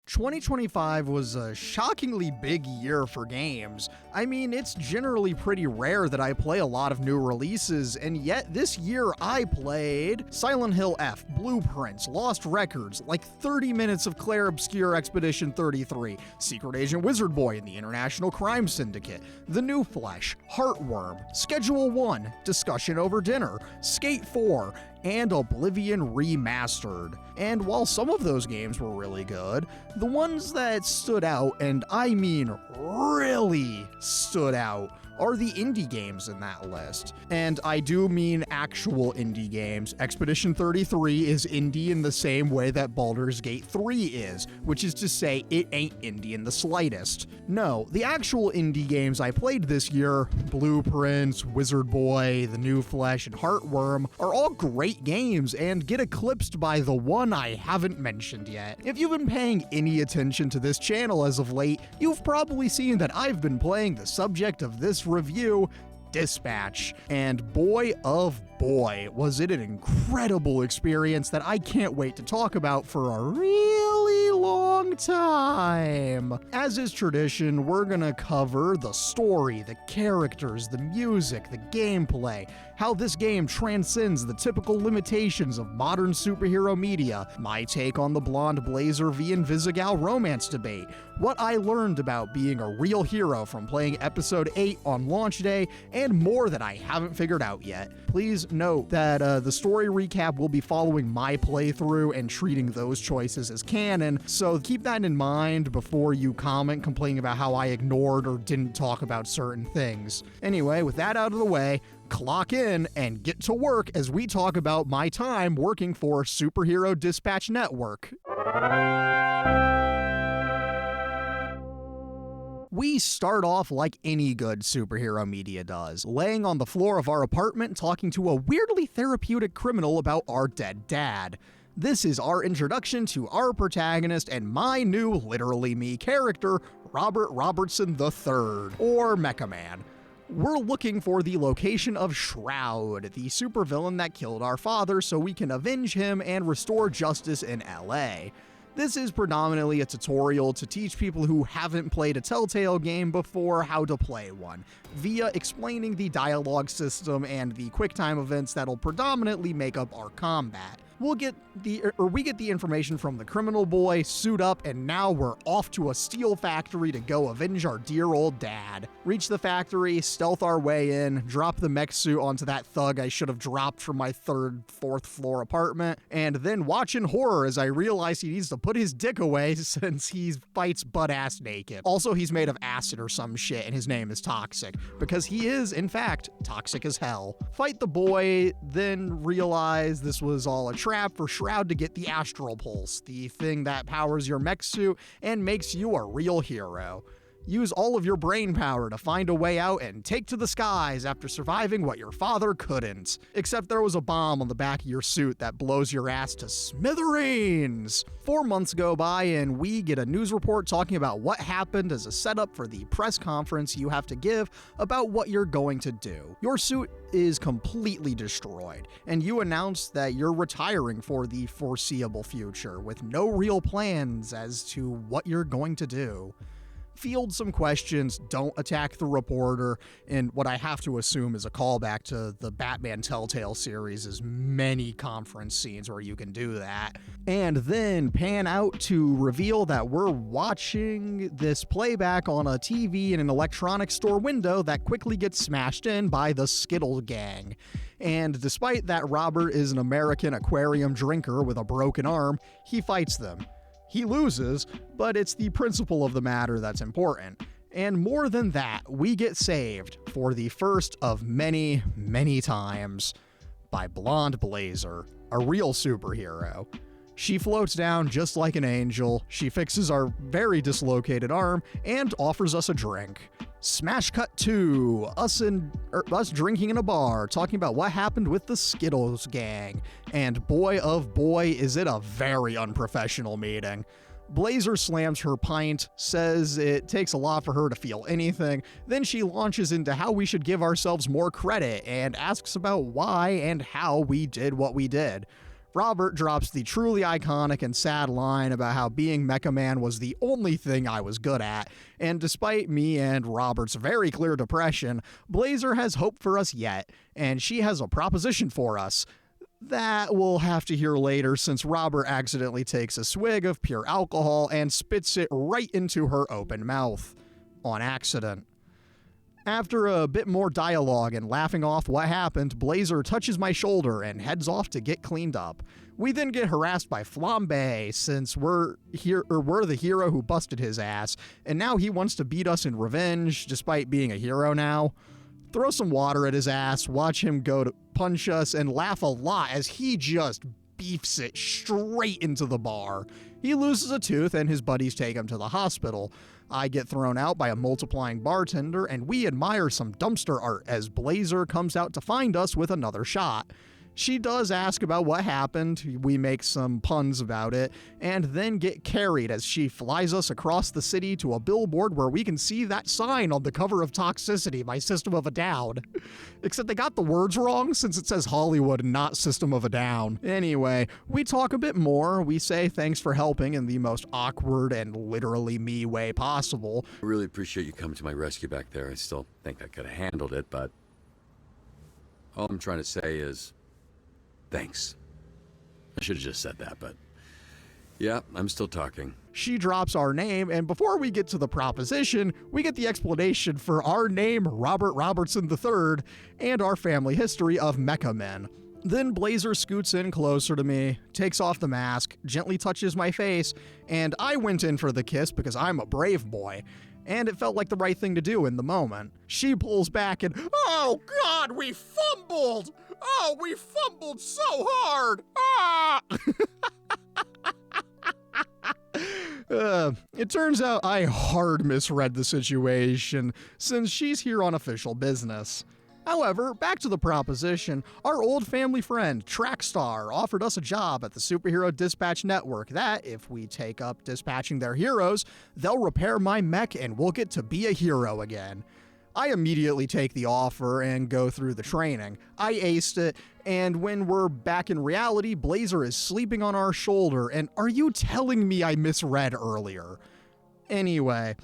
2025 was a shockingly big year for games. I mean, it's generally pretty rare that I play a lot of new releases, and yet this year I played Silent Hill F, Blueprints, Lost Records, like 30 minutes of Clair Obscur Expedition 33, Secret Agent Wizard Boy and the International Crime Syndicate, The New Flesh, Heartworm, Schedule 1, Discussion Over Dinner, Skate 4, and Oblivion Remastered. And while some of those games were really good, the ones that stood out, and I mean really stood out, are the indie games in that list. And I do mean actual indie games. Expedition 33 is indie in the same way that Baldur's Gate 3 is, which is to say it ain't indie in the slightest. No, the actual indie games I played this year, Blueprints, Wizard Boy, The New Flesh, and Heartworm, are all great games and get eclipsed by the one I haven't mentioned yet. If you've been paying any attention to this channel as of late, you've probably seen that I've been playing the subject of this review, Dispatch, and boy of boy, was it an incredible experience that I can't wait to talk about for a really long time. As is tradition, we're gonna cover the story, the characters, the music, the gameplay, how this game transcends the typical limitations of modern superhero media, my take on the Blonde Blazer v Invisigal romance debate, what I learned about being a real hero from playing Episode 8 on launch day, and more that I haven't figured out yet. Please note that the story recap will be following my playthrough and treating those choices as canon, so keep that in mind before you comment complaining about how I ignored or didn't talk about certain things. Anyway, with that out of the way, clock in and get to work as we talk about my time working for Superhero Dispatch Network. We start off like any good superhero media does, laying on the floor of our apartment talking to a weirdly therapeutic criminal about our dead dad. This is our introduction to our protagonist and my new literally me character, Robert Robertson III, or Mecha Man. We're looking for the location of Shroud, the supervillain that killed our father, so we can avenge him and restore justice in LA. This is predominantly a tutorial to teach people who haven't played a Telltale game before how to play one, via explaining the dialogue system and the QuickTime events that'll predominantly make up our combat. We get the information from the criminal boy, suit up, and now we're off to a steel factory to go avenge our dear old dad. Reach the factory, stealth our way in, drop the mech suit onto that thug I should have dropped from my fourth floor apartment, and then watch in horror as I realize he needs to put his dick away since he fights butt-ass naked. Also, he's made of acid or some shit, and his name is Toxic, because he is, in fact, toxic as hell. Fight the boy, then realize this was all a trap for Shroud to get the Astral Pulse, the thing that powers your mech suit and makes you a real hero. Use all of your brain power to find a way out and take to the skies after surviving what your father couldn't. Except there was a bomb on the back of your suit that blows your ass to smithereens. 4 months go by and we get a news report talking about what happened as a setup for the press conference you have to give about what you're going to do. Your suit is completely destroyed, and you announce that you're retiring for the foreseeable future with no real plans as to what you're going to do. Field some questions, don't attack the reporter, and what I have to assume is a callback to the Batman Telltale series' many conference scenes where you can do that. And then pan out to reveal that we're watching this playback on a TV in an electronics store window that quickly gets smashed in by the Skittle Gang. And despite that Robert is an American aquarium drinker with a broken arm, he fights them. He loses, but it's the principle of the matter that's important. And more than that, we get saved for the first of many, many times by Blonde Blazer, a real superhero. She floats down just like an angel, she fixes our very dislocated arm, and offers us a drink. Smash cut to us drinking in a bar, talking about what happened with the Skittles gang. And boy of boy, is it a very unprofessional meeting. Blazer slams her pint, says it takes a lot for her to feel anything, then she launches into how we should give ourselves more credit and asks about why and how we did what we did. Robert drops the truly iconic and sad line about how being Mecha Man was the only thing I was good at, and despite me and Robert's very clear depression, Blazer has hope for us yet, and she has a proposition for us. That we'll have to hear later since Robert accidentally takes a swig of pure alcohol and spits it right into her open mouth. On accident. After a bit more dialogue and laughing off what happened, Blazer touches my shoulder and heads off to get cleaned up. We then get harassed by Flambe since we're the hero who busted his ass, and now he wants to beat us in revenge despite being a hero now. Throw some water at his ass, watch him go to punch us, and laugh a lot as he just beefs it straight into the bar. He loses a tooth and his buddies take him to the hospital. I get thrown out by a multiplying bartender, and we admire some dumpster art as Blazer comes out to find us with another shot. She does ask about what happened, we make some puns about it, and then get carried as she flies us across the city to a billboard where we can see that sign on the cover of Toxicity by System of a Down. Except they got the words wrong since it says Hollywood and not System of a Down. Anyway, we talk a bit more, we say thanks for helping in the most awkward and literally me way possible. I really appreciate you coming to my rescue back there. I still think I could have handled it, but all I'm trying to say is thanks. I should have just said that, but yeah, I'm still talking. She drops our name, and before we get to the proposition, we get the explanation for our name, Robert Robertson III, and our family history of Mecha Men. Then Blazer scoots in closer to me, takes off the mask, gently touches my face, and I went in for the kiss because I'm a brave boy. And it felt like the right thing to do in the moment. She pulls back and, "Oh God, we fumbled! Oh, we fumbled so hard! Ah!" It turns out I hard misread the situation, since she's here on official business. However, back to the proposition, our old family friend, Trackstar, offered us a job at the Superhero Dispatch Network that, if we take up dispatching their heroes, they'll repair my mech and we'll get to be a hero again. I immediately take the offer and go through the training. I aced it, and when we're back in reality, Blazer is sleeping on our shoulder, and are you telling me I misread earlier? Anyway,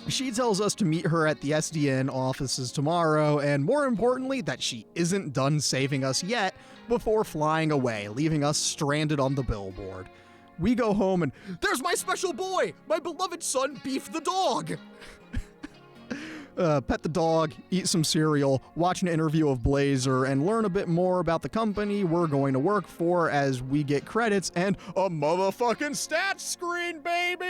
she tells us to meet her at the SDN offices tomorrow, and more importantly, that she isn't done saving us yet before flying away, leaving us stranded on the billboard. We go home and, "There's my special boy! My beloved son, Beef the dog!" Pet the dog, eat some cereal, watch an interview of Blazer, and learn a bit more about the company we're going to work for as we get credits and a motherfucking stats screen, baby!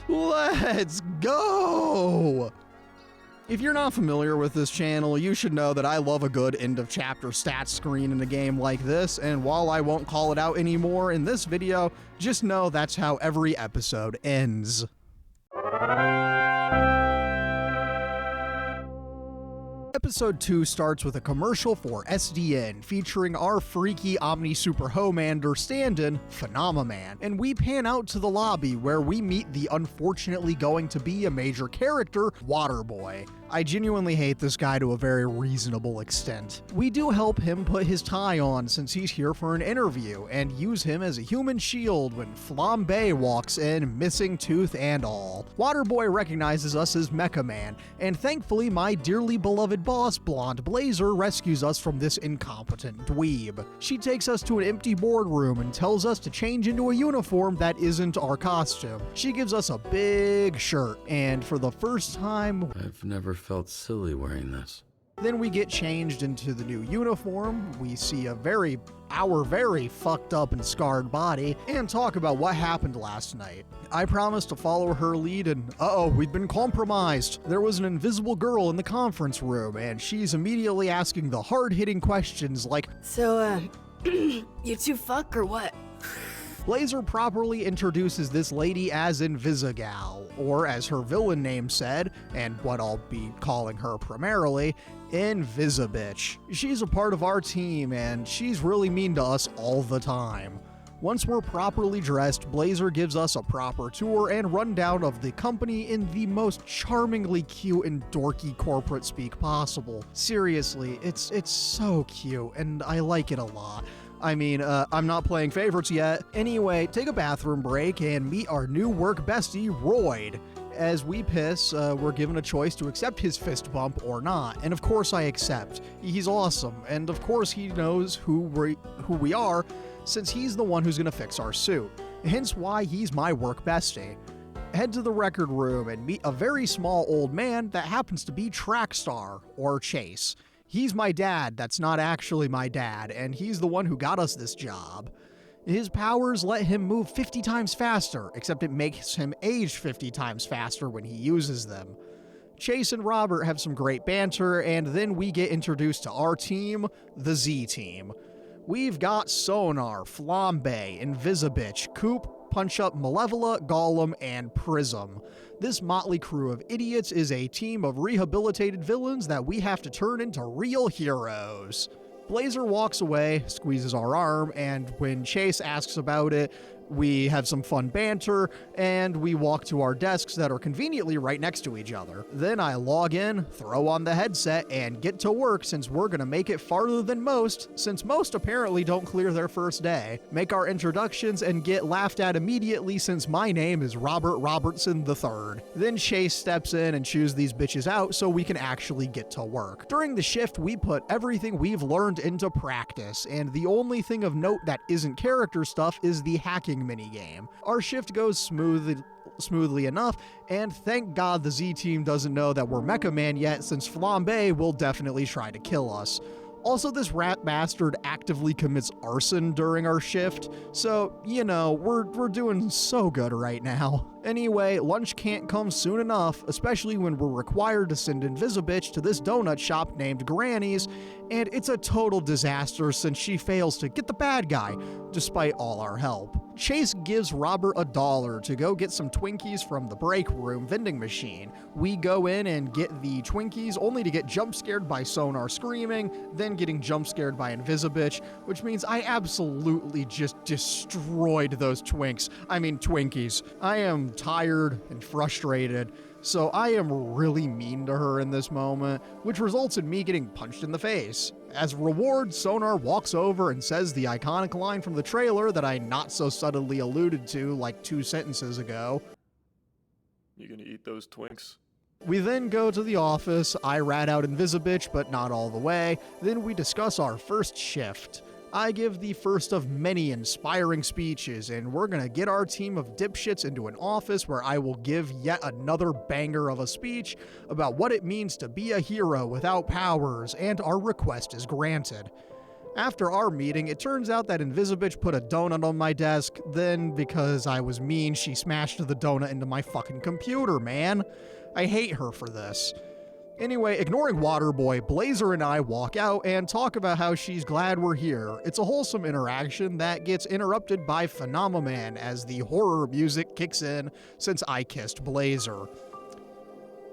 Let's go! If you're not familiar with this channel, you should know that I love a good end-of-chapter stats screen in a game like this, and while I won't call it out anymore in this video, just know that's how every episode ends. Episode 2 starts with a commercial for SDN featuring our freaky Omni Super Homander stand-in, Phenomaman, and we pan out to the lobby where we meet the unfortunately going to be a major character, Waterboy. I genuinely hate this guy to a very reasonable extent. We do help him put his tie on since he's here for an interview, and use him as a human shield when Flambe walks in, missing tooth and all. Waterboy recognizes us as Mecha Man, and thankfully my dearly beloved boss, Blonde Blazer, rescues us from this incompetent dweeb. She takes us to an empty boardroom and tells us to change into a uniform that isn't our costume. She gives us a big shirt, and for the first time, I've never felt silly wearing this. Then we get changed into the new uniform, we see our very fucked up and scarred body, and talk about what happened last night. I promised to follow her lead and we've been compromised. There was an invisible girl in the conference room, and she's immediately asking the hard-hitting questions like, "So, you two fuck or what?" Blazer properly introduces this lady as Invisigal, or as her villain name said, and what I'll be calling her primarily, Invisibitch. She's a part of our team, and she's really mean to us all the time. Once we're properly dressed, Blazer gives us a proper tour and rundown of the company in the most charmingly cute and dorky corporate speak possible. Seriously, it's so cute, and I like it a lot. I mean, I'm not playing favorites yet. Anyway, take a bathroom break and meet our new work bestie, Royd. As we piss, we're given a choice to accept his fist bump or not, and of course I accept. He's awesome, and of course he knows who we are, since he's the one who's gonna fix our suit. Hence why he's my work bestie. Head to the record room and meet a very small old man that happens to be Trackstar, or Chase. He's my dad that's not actually my dad, and he's the one who got us this job. His powers let him move 50 times faster, except it makes him age 50 times faster when he uses them. Chase and Robert have some great banter, and then we get introduced to our team, the Z-Team. We've got Sonar, Flambe, Invisibitch, Coop, Punch-Up, Malevola, Golem, and Prism. This motley crew of idiots is a team of rehabilitated villains that we have to turn into real heroes. Blazer walks away, squeezes our arm, and when Chase asks about it, we have some fun banter, and we walk to our desks that are conveniently right next to each other. Then I log in, throw on the headset, and get to work since we're gonna make it farther than most, since most apparently don't clear their first day. Make our introductions and get laughed at immediately since my name is Robert Robertson III. Then Chase steps in and chews these bitches out so we can actually get to work. During the shift, we put everything we've learned into practice, and the only thing of note that isn't character stuff is the hacking minigame. Our shift goes smoothly enough, and thank God the Z-Team doesn't know that we're Mecha Man yet, since Flambe will definitely try to kill us. Also, this rat bastard actively commits arson during our shift, so, you know, we're doing so good right now. Anyway, lunch can't come soon enough, especially when we're required to send Invisibitch to this donut shop named Granny's, and it's a total disaster since she fails to get the bad guy, despite all our help. Chase gives Robert $1 to go get some Twinkies from the break room vending machine. We go in and get the Twinkies only to get jump scared by Sonar screaming, then getting jump scared by Invisibitch, which means I absolutely just destroyed those Twinkies. I am tired and frustrated, so I am really mean to her in this moment, which results in me getting punched in the face. As a reward, Sonar walks over and says the iconic line from the trailer that I not so subtly alluded to like 2 sentences ago. You gonna eat those Twinks? We then go to the office, I rat out Invisibitch, but not all the way, then we discuss our first shift. I give the first of many inspiring speeches, and we're gonna get our team of dipshits into an office where I will give yet another banger of a speech about what it means to be a hero without powers, and our request is granted. After our meeting, it turns out that Invisibitch put a donut on my desk, then because I was mean, she smashed the donut into my fucking computer, man. I hate her for this. Anyway, ignoring Waterboy, Blazer and I walk out and talk about how she's glad we're here. It's a wholesome interaction that gets interrupted by Phenomenon as the horror music kicks in since I kissed Blazer.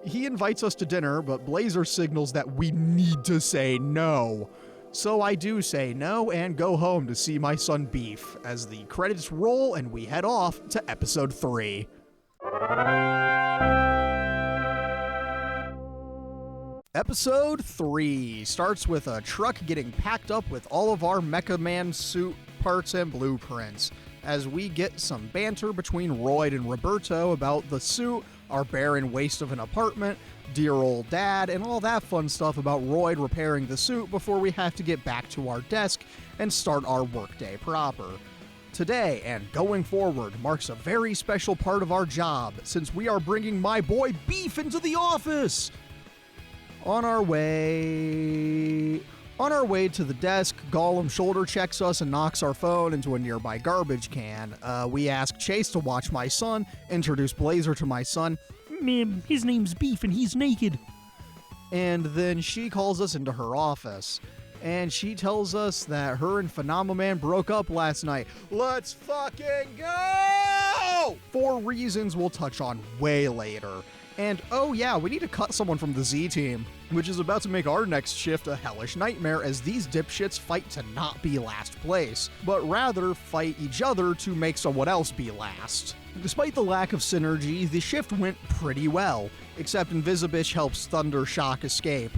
He invites us to dinner, but Blazer signals that we need to say no. So I do say no and go home to see my son Beef as the credits roll and we head off to episode 3. Episode 3 starts with a truck getting packed up with all of our Mecha Man suit parts and blueprints, as we get some banter between Royd and Roberto about the suit, our barren waste of an apartment, dear old dad, and all that fun stuff about Royd repairing the suit before we have to get back to our desk and start our workday proper. Today, and going forward, marks a very special part of our job, since we are bringing my boy Beef into the office! On our way to the desk, Golem shoulder checks us and knocks our phone into a nearby garbage can. We ask Chase to watch my son, introduce Blazer to my son. His name's Beef and he's naked. And then she calls us into her office. And she tells us that her and Phenomenon broke up last night. Let's fucking go! 4 reasons we'll touch on way later. And oh yeah, we need to cut someone from the Z team, which is about to make our next shift a hellish nightmare as these dipshits fight to not be last place, but rather fight each other to make someone else be last. Despite the lack of synergy, the shift went pretty well, except Invisibitch helps Thundershock escape.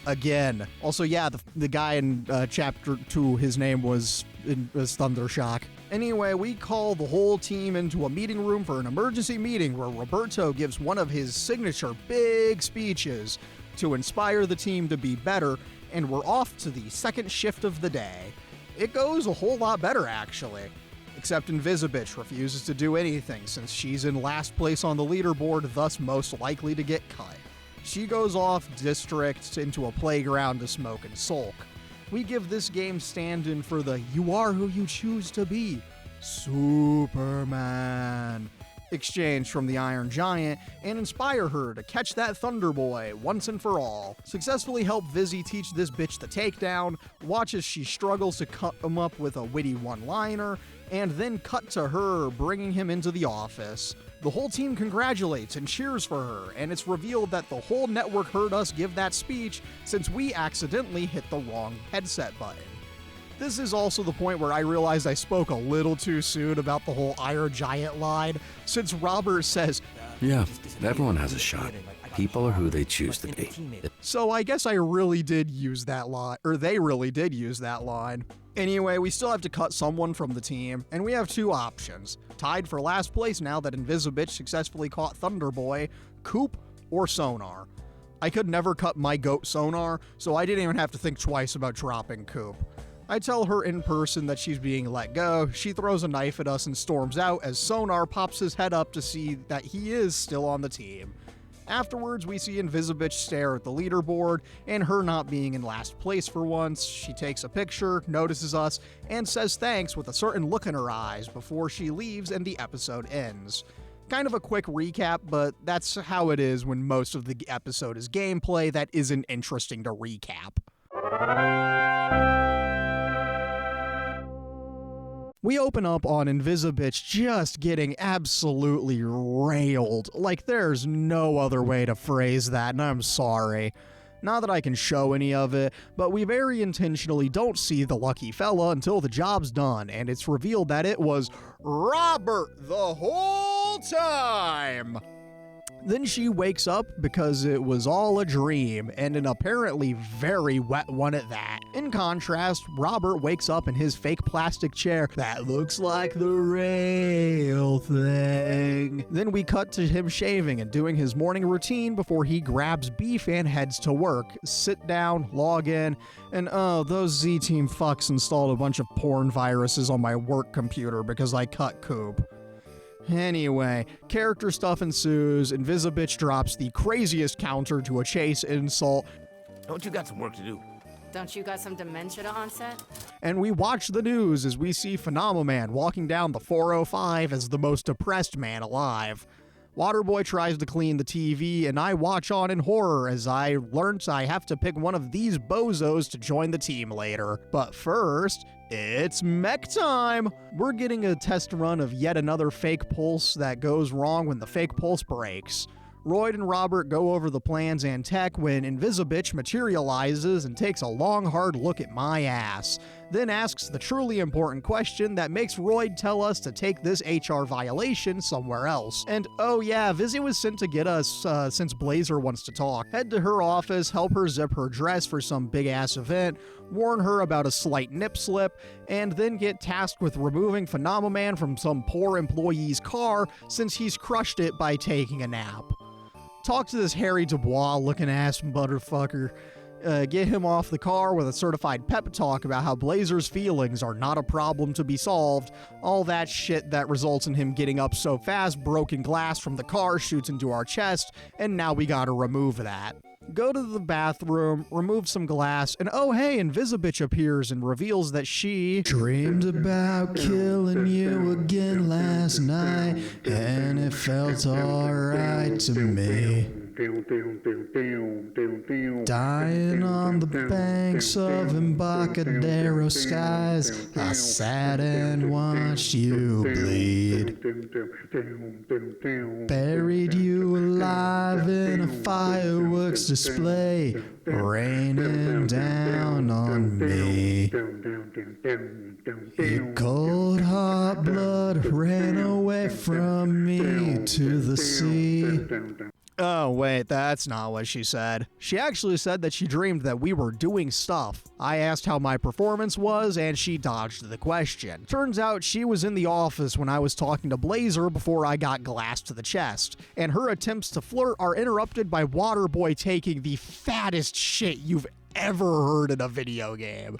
Again. Also, yeah, the guy in Chapter 2, his name was Thundershock. Anyway, we call the whole team into a meeting room for an emergency meeting where Roberto gives one of his signature big speeches to inspire the team to be better, and we're off to the second shift of the day. It goes a whole lot better, actually. Except Invisibitch refuses to do anything since she's in last place on the leaderboard, thus most likely to get cut. She goes off district into a playground to smoke and sulk. We give this game stand-in for the "you are who you choose to be" Superman exchange from the Iron Giant and inspire her to catch that Thunder Boy once and for all. Successfully help Vizzy teach this bitch the takedown, watch as she struggles to cut him up with a witty one-liner, and then cut to her bringing him into the office. The whole team congratulates and cheers for her, and it's revealed that the whole network heard us give that speech since we accidentally hit the wrong headset button. This is also the point where I realized I spoke a little too soon about the whole Iron Giant line, since Robert says, Yeah, everyone has a shot. People are who they choose to be. so I guess I really did use that line, or they really did use that line. Anyway, we still have to cut someone from the team, and we have two options. Tied for last place now that Invisibitch successfully caught Thunder Boy, Coop, or Sonar. I could never cut my goat Sonar, so I didn't even have to think twice about dropping Coop. I tell her in person that she's being let go, she throws a knife at us and storms out as Sonar pops his head up to see that he is still on the team. Afterwards, we see Invisibitch stare at the leaderboard, and her not being in last place for once, she takes a picture, notices us, and says thanks with a certain look in her eyes before she leaves and the episode ends. Kind of a quick recap, but that's how it is when most of the episode is gameplay that isn't interesting to recap. We open up on Invisibitch just getting absolutely railed. Like, there's no other way to phrase that, and I'm sorry. Not that I can show any of it, but we very intentionally don't see the lucky fella until the job's done, and it's revealed that it was Robert the whole time! Then she wakes up because it was all a dream, and an apparently very wet one at that. In contrast, Robert wakes up in his fake plastic chair that looks like the real thing. Then we cut to him shaving and doing his morning routine before he grabs beef and heads to work. Sit down, log in, and oh, those Z-Team fucks installed a bunch of porn viruses on my work computer because I cut Coop. Anyway, character stuff ensues, Invisibitch drops the craziest counter to a Chase insult. Don't you got some work to do? Don't you got some dementia to onset? And we watch the news as we see Phenomoman walking down the 405 as the most depressed man alive. Waterboy tries to clean the TV, and I watch on in horror as I learnt I have to pick one of these bozos to join the team later. But first, it's mech time! We're getting a test run of yet another fake pulse that goes wrong when the fake pulse breaks. Royd and Robert go over the plans and tech when Invisibitch materializes and takes a long hard look at my ass, then asks the truly important question that makes Royd tell us to take this HR violation somewhere else. And oh yeah, Vizzy was sent to get us since Blazer wants to talk. Head to her office, help her zip her dress for some big ass event, warn her about a slight nip slip, and then get tasked with removing Phenomoman from some poor employee's car since he's crushed it by taking a nap. Talk to this Harry Dubois looking ass motherfucker. Get him off the car with a certified pep talk about how Blazer's feelings are not a problem to be solved. All that shit that results in him getting up so fast, broken glass from the car shoots into our chest, and now we gotta remove that. Go to the bathroom, remove some glass, and oh hey, Invisibitch appears and reveals that she dreamed about killing you again last night, and it felt alright to me. Dying on the banks of Embarcadero skies, I sat and watched you bleed. Buried you alive in a fireworks display, raining down on me. Your cold hot blood ran away from me to the sea. Oh, wait, that's not what she said. She actually said that she dreamed that we were doing stuff. I asked how my performance was, and she dodged the question. Turns out she was in the office when I was talking to Blazer before I got glassed to the chest, and her attempts to flirt are interrupted by Waterboy taking the fattest shit you've ever heard in a video game.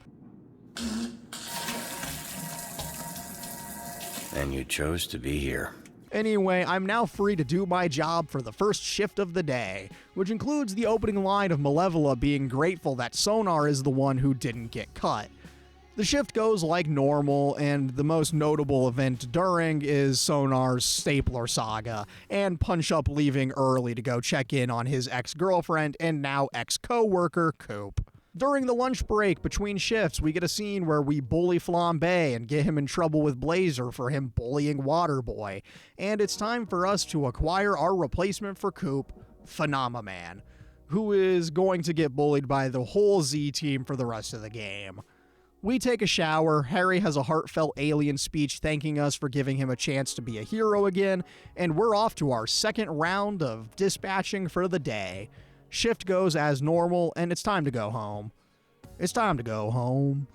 And you chose to be here. Anyway, I'm now free to do my job for the first shift of the day, which includes the opening line of Malevola being grateful that Sonar is the one who didn't get cut. The shift goes like normal, and the most notable event during is Sonar's stapler saga, and Punch-Up leaving early to go check in on his ex-girlfriend and now ex-co-worker, Coop. During the lunch break between shifts, we get a scene where we bully Flambe and get him in trouble with Blazer for him bullying Waterboy. And it's time for us to acquire our replacement for Coop, Phenomaman, who is going to get bullied by the whole Z team for the rest of the game. We take a shower, Harry has a heartfelt alien speech thanking us for giving him a chance to be a hero again, and we're off to our second round of dispatching for the day. Shift goes as normal, and it's time to go home. It's time to go home.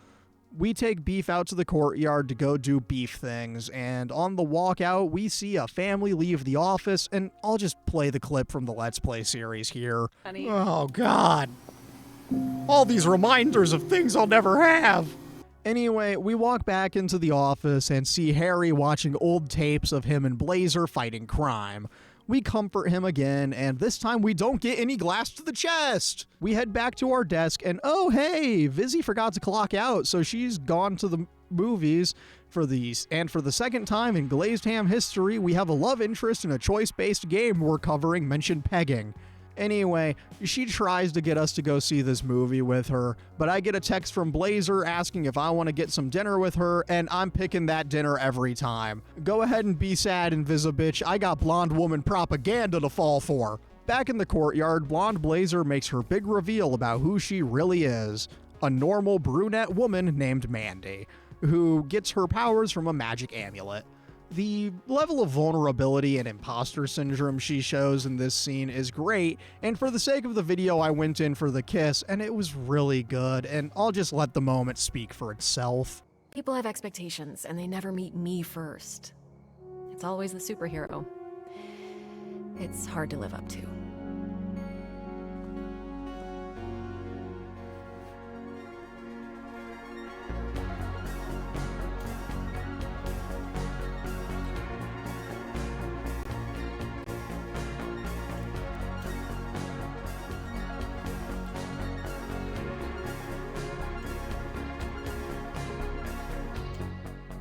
We take Beef out to the courtyard to go do beef things, and on the walk out, we see a family leave the office, and I'll just play the clip from the Let's Play series here. Honey. Oh, God. All these reminders of things I'll never have. Anyway, we walk back into the office and see Harry watching old tapes of him and Blazer fighting crime. We comfort him again, and this time we don't get any glass to the chest. We head back to our desk, and oh hey, Vizzy forgot to clock out, so she's gone to the movies for these. And for the second time in Glazed Ham history, we have a love interest in a choice-based game we're covering mentioned pegging. Anyway, she tries to get us to go see this movie with her, but I get a text from Blazer asking if I want to get some dinner with her, and I'm picking that dinner every time. Go ahead and be sad, Invisibitch. I got blonde woman propaganda to fall for. Back in the courtyard, blonde Blazer makes her big reveal about who she really is. A normal brunette woman named Mandy, who gets her powers from a magic amulet. The level of vulnerability and imposter syndrome she shows in this scene is great, and for the sake of the video I went in for the kiss, and it was really good, and I'll just let the moment speak for itself. People have expectations, and they never meet me first. It's always the superhero. It's hard to live up to.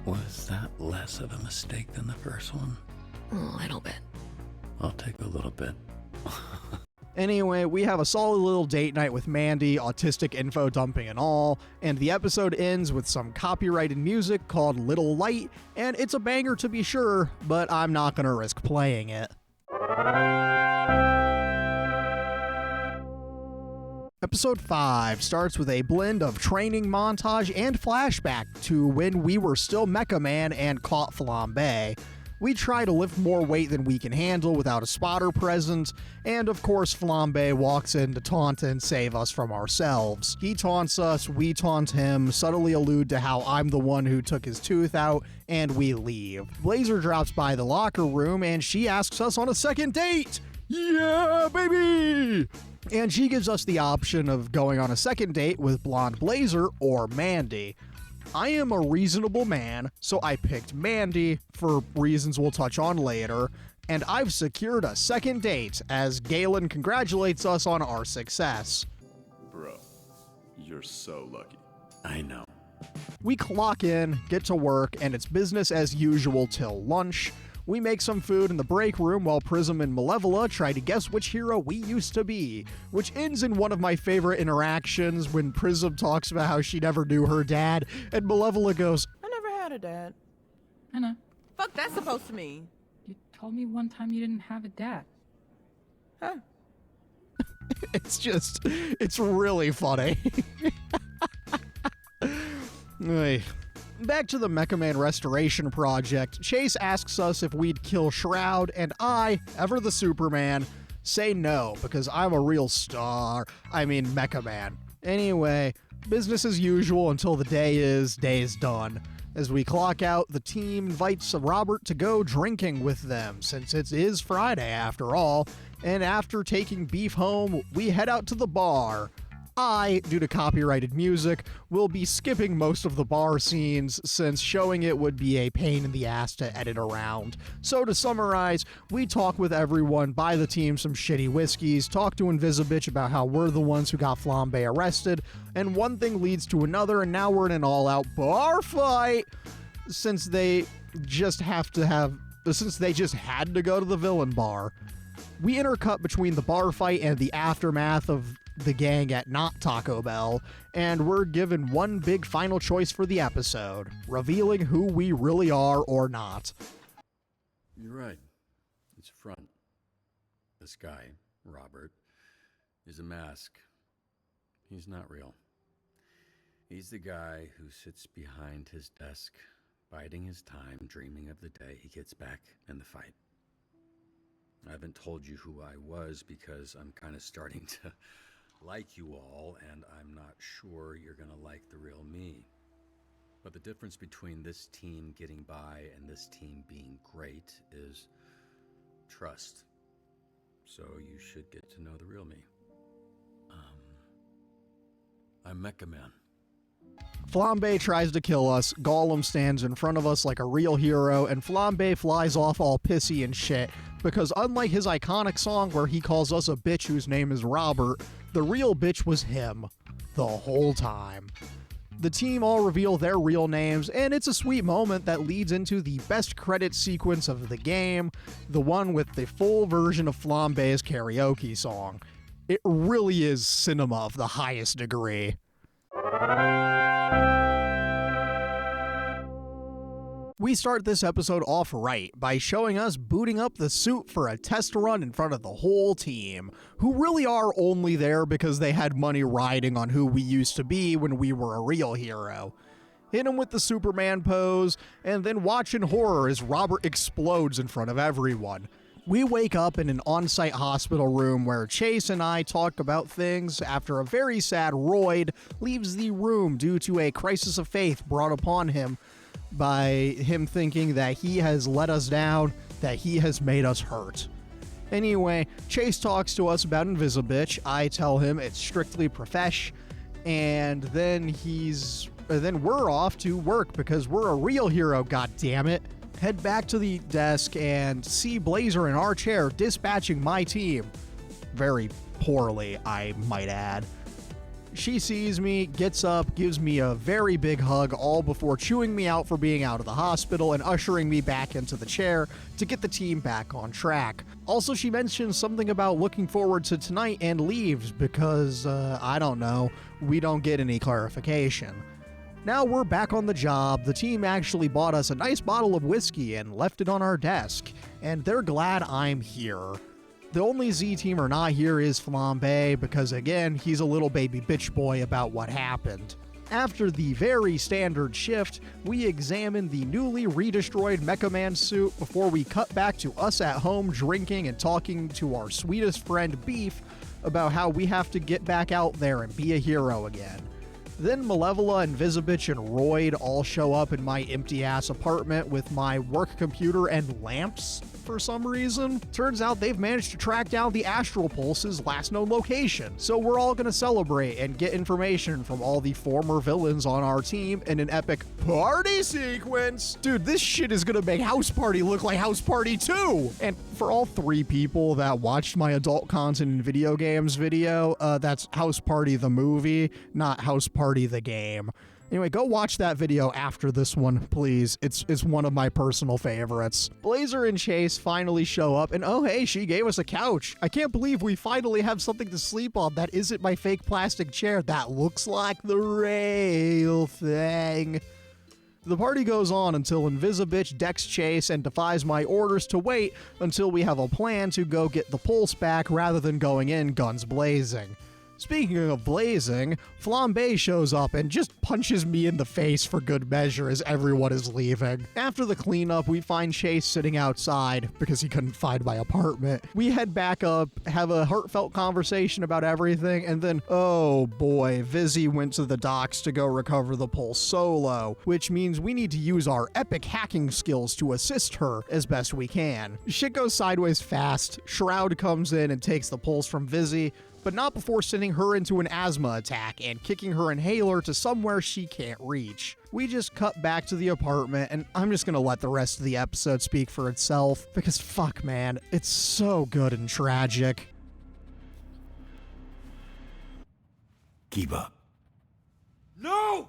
Was that less of a mistake than the first one? A little bit. I'll take a little bit. Anyway, we have a solid little date night with Mandy, autistic info dumping and all, and the episode ends with some copyrighted music called Little Light, and it's a banger to be sure, but I'm not gonna risk playing it. Episode 5 starts with a blend of training montage and flashback to when we were still Mecha Man and caught Flambe. We try to lift more weight than we can handle without a spotter present, and of course Flambe walks in to taunt and save us from ourselves. He taunts us, we taunt him, subtly allude to how I'm the one who took his tooth out, and we leave. Blazer drops by the locker room and she asks us on a second date! Yeah, baby! And she gives us the option of going on a second date with blonde Blazer or Mandy. I am a reasonable man, so I picked Mandy for reasons we'll touch on later, and I've secured a second date as Galen congratulates us on our success. Bro, you're so lucky. I know. We clock in, get to work, and it's business as usual till lunch. We make some food in the break room while Prism and Malevola try to guess which hero we used to be, which ends in one of my favorite interactions when Prism talks about how she never knew her dad, and Malevola goes, I never had a dad. I know. Fuck that's supposed to mean? You told me one time you didn't have a dad. Huh? it's really funny. Ay. Back to the Mecha Man Restoration Project, Chase asks us if we'd kill Shroud, and I, ever the Superman, say no, because I'm a real star. I mean, Mecha Man. Anyway, business as usual until the day is done. As we clock out, the team invites Robert to go drinking with them, since it is Friday after all, and after taking Beef home, we head out to the bar. I, due to copyrighted music, will be skipping most of the bar scenes since showing it would be a pain in the ass to edit around. So to summarize, we talk with everyone, buy the team some shitty whiskeys, talk to Invisibitch about how we're the ones who got Flambe arrested, and one thing leads to another, and now we're in an all-out bar fight since they just had to go to the villain bar. We intercut between the bar fight and the aftermath of the gang at not Taco Bell, and we're given one big final choice for the episode, revealing who we really are or not. You're right. It's front. This guy, Robert, is a mask. He's not real. He's the guy who sits behind his desk, biding his time, dreaming of the day he gets back in the fight. I haven't told you who I was because I'm kind of starting to like you all, and I'm not sure you're gonna like the real me. But the difference between this team getting by and this team being great is trust. So you should get to know the real me. I'm Mecha Man. Flambe tries to kill us, Gollum stands in front of us like a real hero, and Flambe flies off all pissy and shit, because unlike his iconic song where he calls us a bitch whose name is Robert, the real bitch was him. The whole time. The team all reveal their real names, and it's a sweet moment that leads into the best credit sequence of the game, the one with the full version of Flambe's karaoke song. It really is cinema of the highest degree. We start this episode off right by showing us booting up the suit for a test run in front of the whole team, who really are only there because they had money riding on who we used to be when we were a real hero. Hit him with the Superman pose, and then watch in horror as Robert explodes in front of everyone. We wake up in an on-site hospital room where Chase and I talk about things after a very sad Royd leaves the room due to a crisis of faith brought upon him by him thinking that he has let us down, that he has made us hurt. Anyway, Chase talks to us about Invisibitch. I tell him it's strictly profesh, and then we're off to work because we're a real hero, goddammit. Head back to the desk and see Blazer in our chair dispatching my team. Very poorly, I might add. She sees me, gets up, gives me a very big hug, all before chewing me out for being out of the hospital and ushering me back into the chair to get the team back on track. Also, she mentions something about looking forward to tonight and leaves because, I don't know, we don't get any clarification. Now we're back on the job. The team actually bought us a nice bottle of whiskey and left it on our desk, and they're glad I'm here. The only Z-teamer not here is Flambe because, again, he's a little baby bitch boy about what happened. After the very standard shift, we examine the newly redestroyed Mecha Man suit before we cut back to us at home drinking and talking to our sweetest friend Beef about how we have to get back out there and be a hero again. Then Malevola, Invisibitch, and Royd all show up in my empty-ass apartment with my work computer and lamps for some reason. Turns out they've managed to track down the Astral Pulse's last known location, so we're all gonna celebrate and get information from all the former villains on our team in an epic party sequence. Dude, this shit is gonna make House Party look like House Party 2! And for all 3 people that watched my adult content in video games video, that's House Party the movie, not House Party the game. Anyway, go watch that video after this one, please. It's one of my personal favorites. Blazer and Chase finally show up, and oh hey, she gave us a couch. I can't believe we finally have something to sleep on that isn't my fake plastic chair that looks like the real thing. The party goes on until Invisibitch decks Chase and defies my orders to wait until we have a plan to go get the pulse back rather than going in guns blazing. Speaking of blazing, Flambe shows up and just punches me in the face for good measure as everyone is leaving. After the cleanup, we find Chase sitting outside because he couldn't find my apartment. We head back up, have a heartfelt conversation about everything, and then, oh boy, Vizzy went to the docks to go recover the pulse solo, which means we need to use our epic hacking skills to assist her as best we can. Shit goes sideways fast. Shroud comes in and takes the pulse from Vizzy, but not before sending her into an asthma attack and kicking her inhaler to somewhere she can't reach. We just cut back to the apartment, and I'm just gonna let the rest of the episode speak for itself, because fuck man, it's so good and tragic. Keep up. No!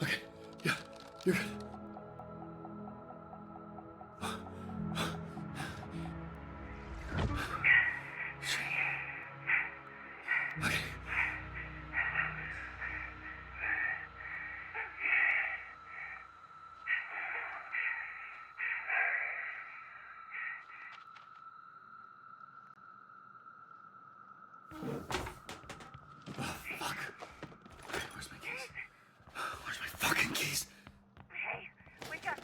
Okay, yeah, you're good. Okay. Where's my keys? Where's my fucking keys? Hey, wake up.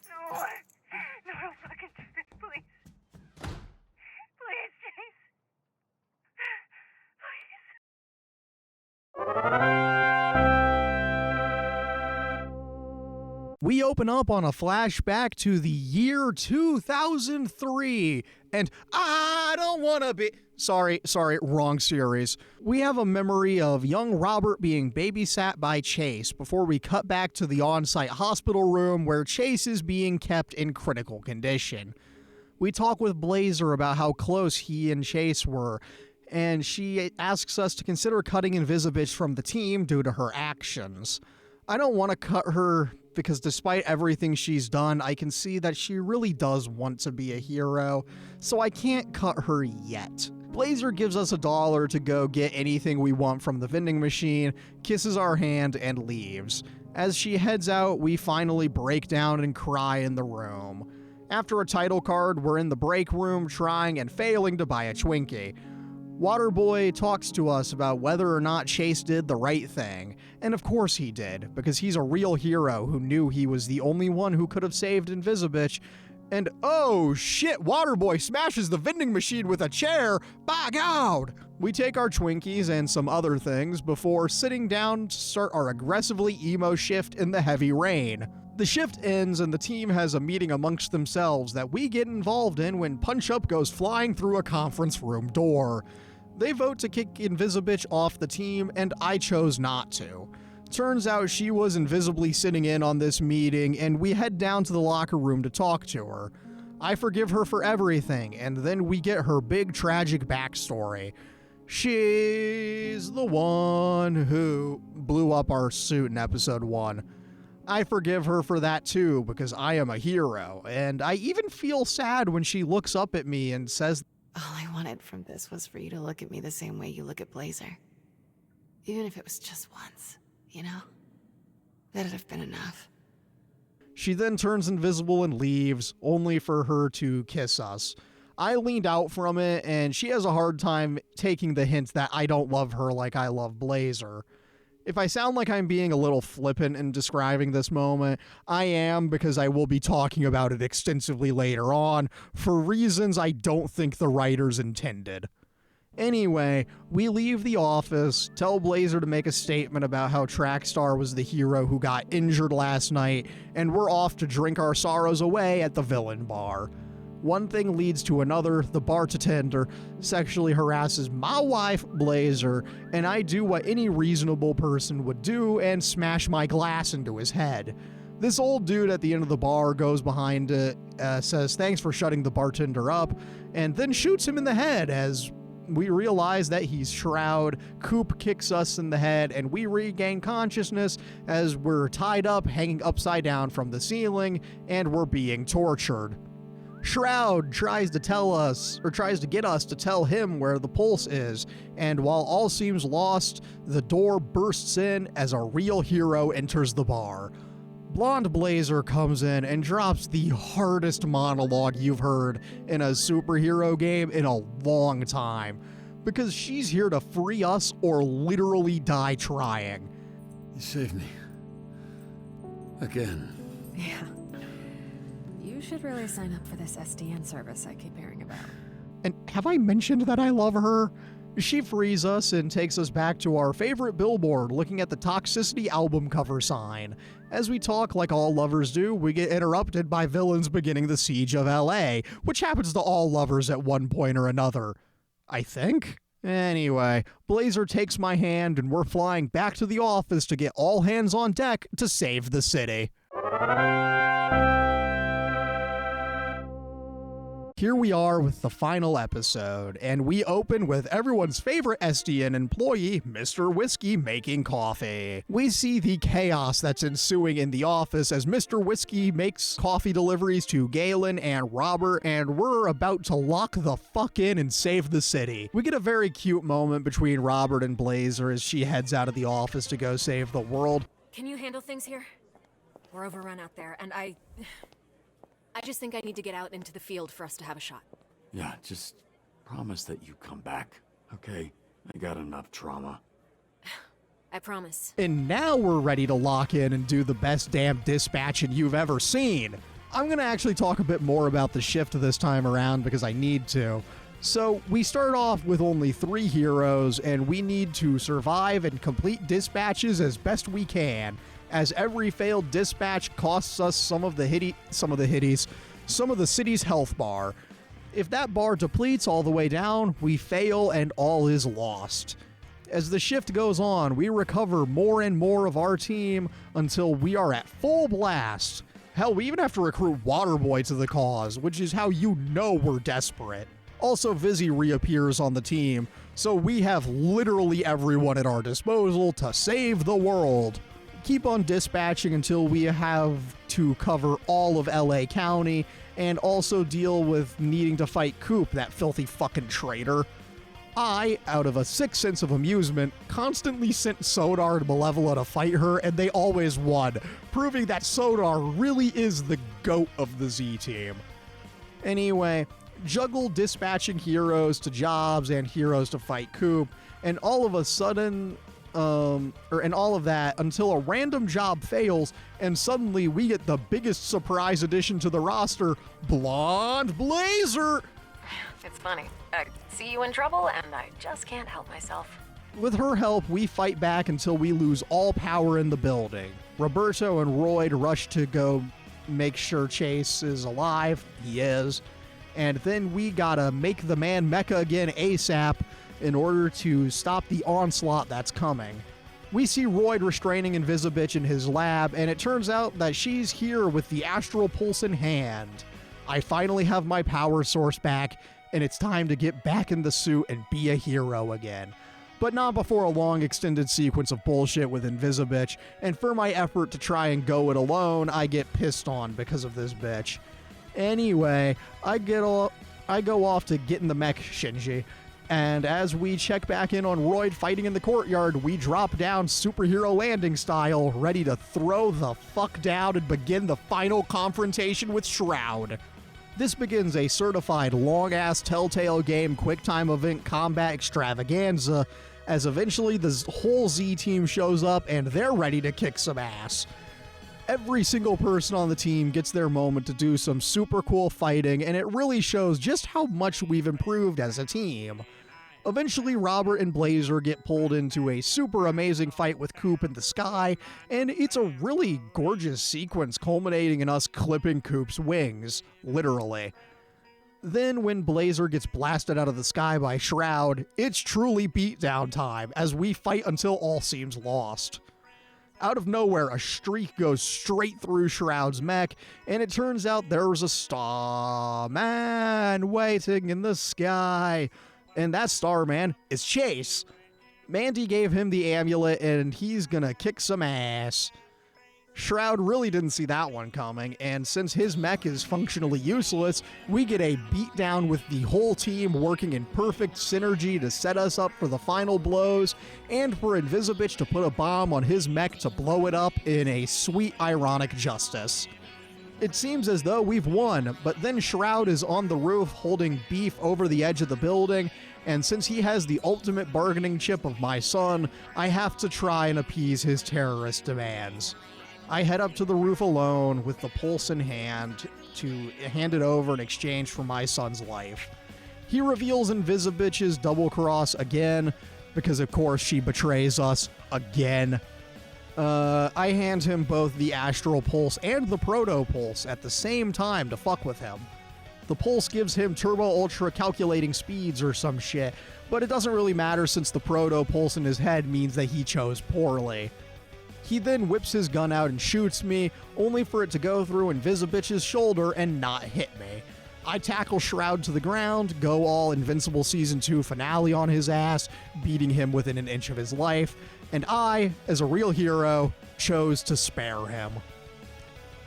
No. No, don't fucking do this, please. Please, Chase. Please. We open up on a flashback to the year 2003, and I don't want to be... Sorry, wrong series. We have a memory of young Robert being babysat by Chase before we cut back to the on-site hospital room where Chase is being kept in critical condition. We talk with Blazer about how close he and Chase were, and she asks us to consider cutting Invisibitch from the team due to her actions. I don't want to cut her because despite everything she's done, I can see that she really does want to be a hero, so I can't cut her yet. Blazer gives us $1 to go get anything we want from the vending machine, kisses our hand, and leaves. As she heads out, we finally break down and cry in the room. After a title card, we're in the break room trying and failing to buy a Twinkie. Waterboy talks to us about whether or not Chase did the right thing, and of course he did, because he's a real hero who knew he was the only one who could have saved Invisibitch. And oh shit, Waterboy smashes the vending machine with a chair! By God! We take our Twinkies and some other things before sitting down to start our aggressively emo shift in the heavy rain. The shift ends and the team has a meeting amongst themselves that we get involved in when Punch-Up goes flying through a conference room door. They vote to kick Invisibitch off the team, and I chose not to. Turns out she was invisibly sitting in on this meeting, and we head down to the locker room to talk to her. I forgive her for everything, and then we get her big tragic backstory. She's the one who blew up our suit in episode 1. I forgive her for that too, because I am a hero, and I even feel sad when she looks up at me and says, All I wanted from this was for you to look at me the same way you look at Blazer. Even if it was just once, you know? That'd have been enough. She then turns invisible and leaves, only for her to kiss us. I leaned out from it, and she has a hard time taking the hint that I don't love her like I love Blazer. If I sound like I'm being a little flippant in describing this moment, I am, because I will be talking about it extensively later on, for reasons I don't think the writers intended. Anyway, we leave the office, tell Blazer to make a statement about how Trackstar was the hero who got injured last night, and we're off to drink our sorrows away at the villain bar. One thing leads to another. The bartender sexually harasses my wife, Blazer, and I do what any reasonable person would do and smash my glass into his head. This old dude at the end of the bar goes behind it, says thanks for shutting the bartender up, and then shoots him in the head. As we realize that he's Shroud, Coop kicks us in the head, and we regain consciousness as we're tied up, hanging upside down from the ceiling, and we're being tortured. Shroud tries to get us to tell him where the pulse is, and while all seems lost, the door bursts in as a real hero enters the bar. Blonde Blazer comes in and drops the hardest monologue you've heard in a superhero game in a long time, because she's here to free us or literally die trying. You saved me. Again. Yeah. You should really sign up for this SDN service I keep hearing about. And have I mentioned that I love her? She frees us and takes us back to our favorite billboard, looking at the Toxicity album cover sign. As we talk like all lovers do, we get interrupted by villains beginning the siege of LA, which happens to all lovers at one point or another. I think? Anyway, Blazer takes my hand and we're flying back to the office to get all hands on deck to save the city. Here we are with the final episode, and we open with everyone's favorite SDN employee, Mr. Whiskey, making coffee. We see the chaos that's ensuing in the office as Mr. Whiskey makes coffee deliveries to Galen and Robert, and we're about to lock the fuck in and save the city. We get a very cute moment between Robert and Blazer as she heads out of the office to go save the world. Can you handle things here? We're overrun out there, and I just think I need to get out into the field for us to have a shot. Yeah, just promise that you come back, okay? I got enough trauma. I promise. And now we're ready to lock in and do the best damn dispatching you've ever seen. I'm gonna actually talk a bit more about the shift this time around because I need to. So we start off with only 3 heroes, and we need to survive and complete dispatches as best we can, as every failed dispatch costs us some of the city's health bar. If that bar depletes all the way down, we fail and all is lost. As the shift goes on, we recover more and more of our team until we are at full blast. Hell, we even have to recruit Waterboy to the cause, which is how you know we're desperate. Also, Vizzy reappears on the team, so we have literally everyone at our disposal to save the world. Keep on dispatching until we have to cover all of LA County and also deal with needing to fight Coop, that filthy fucking traitor. I, out of a sick sense of amusement, constantly sent Sodar and Malevola to fight her, and they always won, proving that Sodar really is the GOAT of the Z-Team. Anyway, juggle dispatching heroes to jobs and heroes to fight Coop, and all of a sudden... and all of that until a random job fails, and suddenly we get the biggest surprise addition to the roster, Blonde Blazer! It's funny. I see you in trouble, and I just can't help myself. With her help, we fight back until we lose all power in the building. Roberto and Royd rush to go make sure Chase is alive. He is. And then we gotta make the man mecha again ASAP in order to stop the onslaught that's coming. We see Royd restraining Invisibitch in his lab, and it turns out that she's here with the Astral Pulse in hand. I finally have my power source back, and it's time to get back in the suit and be a hero again. But not before a long extended sequence of bullshit with Invisibitch, and for my effort to try and go it alone, I get pissed on because of this bitch. Anyway, I go off to get in the mech, Shinji. And as we check back in on Royd fighting in the courtyard, we drop down superhero landing style, ready to throw the fuck down and begin the final confrontation with Shroud. This begins a certified long-ass Telltale game quick-time event combat extravaganza, as eventually the whole Z-Team shows up and they're ready to kick some ass. Every single person on the team gets their moment to do some super cool fighting, and it really shows just how much we've improved as a team. Eventually, Robert and Blazer get pulled into a super amazing fight with Coop in the sky, and it's a really gorgeous sequence culminating in us clipping Coop's wings, literally. Then when Blazer gets blasted out of the sky by Shroud, it's truly beatdown time as we fight until all seems lost. Out of nowhere, a streak goes straight through Shroud's mech, and it turns out there's a Starman waiting in the sky. And that Starman is Chase. Mandy gave him the amulet, and he's gonna kick some ass. Shroud really didn't see that one coming, and since his mech is functionally useless, we get a beatdown with the whole team working in perfect synergy to set us up for the final blows, and for Invisibitch to put a bomb on his mech to blow it up in a sweet ironic justice. It seems as though we've won, but then Shroud is on the roof holding Beef over the edge of the building, and since he has the ultimate bargaining chip of my son, I have to try and appease his terrorist demands. I head up to the roof alone with the pulse in hand to hand it over in exchange for my son's life. He reveals Invisibitch's double cross again, because of course she betrays us again. I hand him both the Astral Pulse and the Proto Pulse at the same time to fuck with him. The Pulse gives him Turbo Ultra calculating speeds or some shit, but it doesn't really matter since the Proto Pulse in his head means that he chose poorly. He then whips his gun out and shoots me, only for it to go through Invisibitch's shoulder and not hit me. I tackle Shroud to the ground, go all Invincible Season 2 finale on his ass, beating him within an inch of his life, and I, as a real hero, chose to spare him.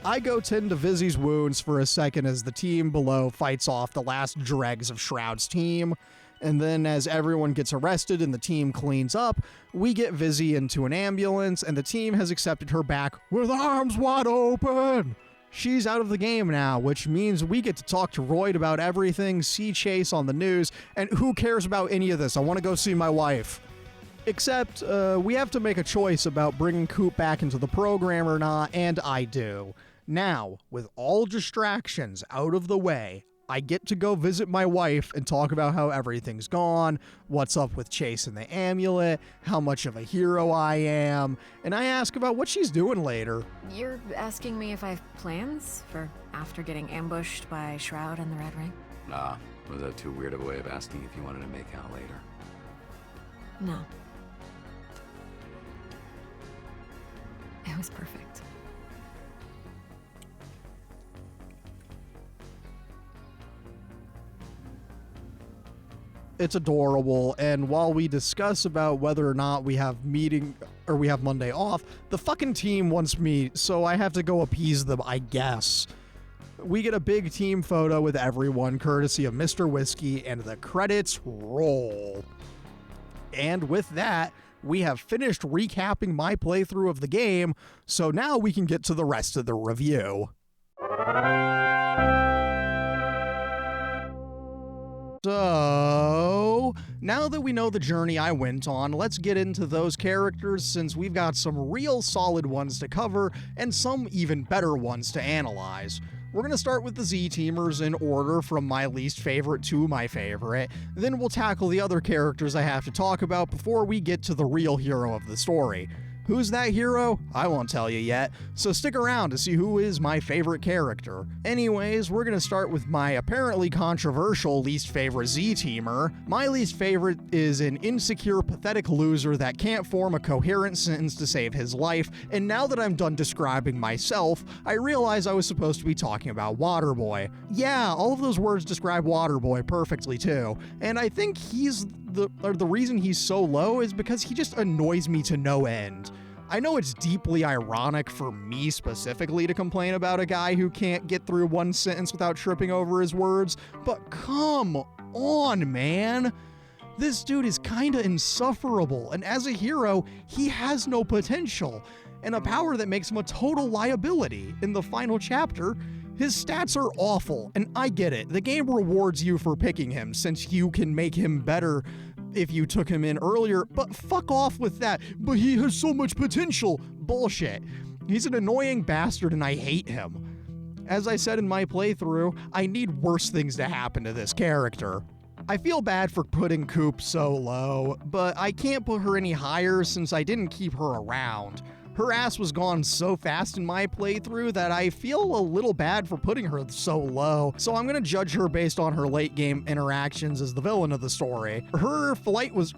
I go tend to Vizzy's wounds for a second as the team below fights off the last dregs of Shroud's team, and then as everyone gets arrested and the team cleans up, we get Vizzy into an ambulance, and the team has accepted her back with arms wide open. She's out of the game now, which means we get to talk to Royd about everything, see Chase on the news, and who cares about any of this? I want to go see my wife. Except, we have to make a choice about bringing Coop back into the program or not, and I do. Now, with all distractions out of the way, I get to go visit my wife and talk about how everything's gone, what's up with Chase and the amulet, how much of a hero I am, and I ask about what she's doing later. You're asking me if I have plans for after getting ambushed by Shroud and the Red Ring? Nah, was that too weird of a way of asking if you wanted to make out later? No. It was perfect. It's adorable, and while we discuss about whether or not we have Monday off, the fucking team wants me, so I have to go appease them, I guess. We get a big team photo with everyone, courtesy of Mr. Whiskey, and the credits roll. And with that, we have finished recapping my playthrough of the game, so now we can get to the rest of the review. So, now that we know the journey I went on, let's get into those characters since we've got some real solid ones to cover and some even better ones to analyze. We're going to start with the Z-Teamers in order from my least favorite to my favorite, then we'll tackle the other characters I have to talk about before we get to the real hero of the story. Who's that hero? I won't tell you yet, so stick around to see who is my favorite character. Anyways, we're gonna start with my apparently controversial least favorite Z-Teamer. My least favorite is an insecure, pathetic loser that can't form a coherent sentence to save his life, and now that I'm done describing myself, I realize I was supposed to be talking about Waterboy. Yeah, all of those words describe Waterboy perfectly too, and I think the reason he's so low is because he just annoys me to no end. I know it's deeply ironic for me specifically to complain about a guy who can't get through one sentence without tripping over his words, but come on, man. This dude is kinda insufferable, and as a hero, he has no potential, and a power that makes him a total liability. In the final chapter, his stats are awful, and I get it. The game rewards you for picking him, since you can make him better if you took him in earlier, but fuck off with that. But he has so much potential. Bullshit. He's an annoying bastard and I hate him. As I said in my playthrough, I need worse things to happen to this character. I feel bad for putting Coop so low, but I can't put her any higher since I didn't keep her around. Her ass was gone so fast in my playthrough that I feel a little bad for putting her so low, so I'm gonna judge her based on her late game interactions as the villain of the story. Her fight was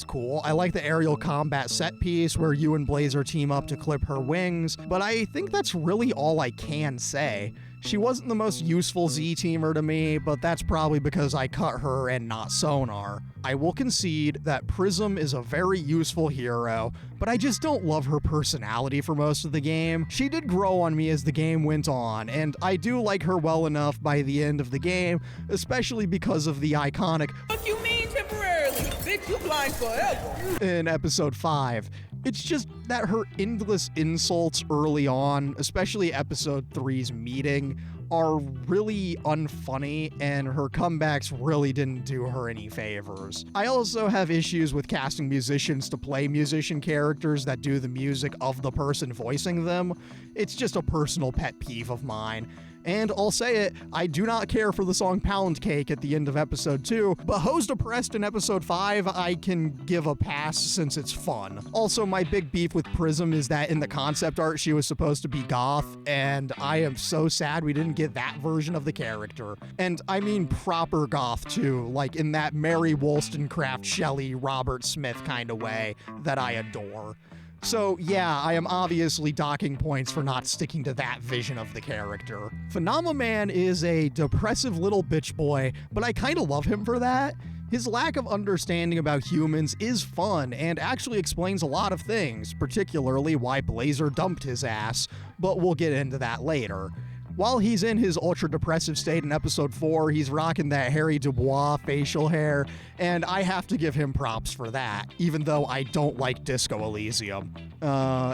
cool. I like the aerial combat set piece where you and Blazer team up to clip her wings, but I think that's really all I can say. She wasn't the most useful Z-teamer to me, but that's probably because I cut her and not Sonar. I will concede that Prism is a very useful hero, but I just don't love her personality for most of the game. She did grow on me as the game went on, and I do like her well enough by the end of the game, especially because of the iconic What you mean temporarily? Bitch, you blind forever. in episode 5. It's just that her endless insults early on, especially episode 3's meeting, are really unfunny, and her comebacks really didn't do her any favors. I also have issues with casting musicians to play musician characters that do the music of the person voicing them. It's just a personal pet peeve of mine. And I'll say it, I do not care for the song Pound Cake at the end of episode 2, but Hose Depressed in episode 5 I can give a pass since it's fun. Also, my big beef with Prism is that in the concept art she was supposed to be goth, and I am so sad we didn't get that version of the character. And I mean proper goth too, like in that Mary Wollstonecraft, Shelley, Robert Smith kind of way that I adore. So yeah, I am obviously docking points for not sticking to that vision of the character. Phenomaman is a depressive little bitch boy, but I kinda love him for that. His lack of understanding about humans is fun and actually explains a lot of things, particularly why Blazer dumped his ass, but we'll get into that later. While he's in his ultra-depressive state in episode 4, he's rocking that Harry Dubois facial hair, and I have to give him props for that, even though I don't like Disco Elysium.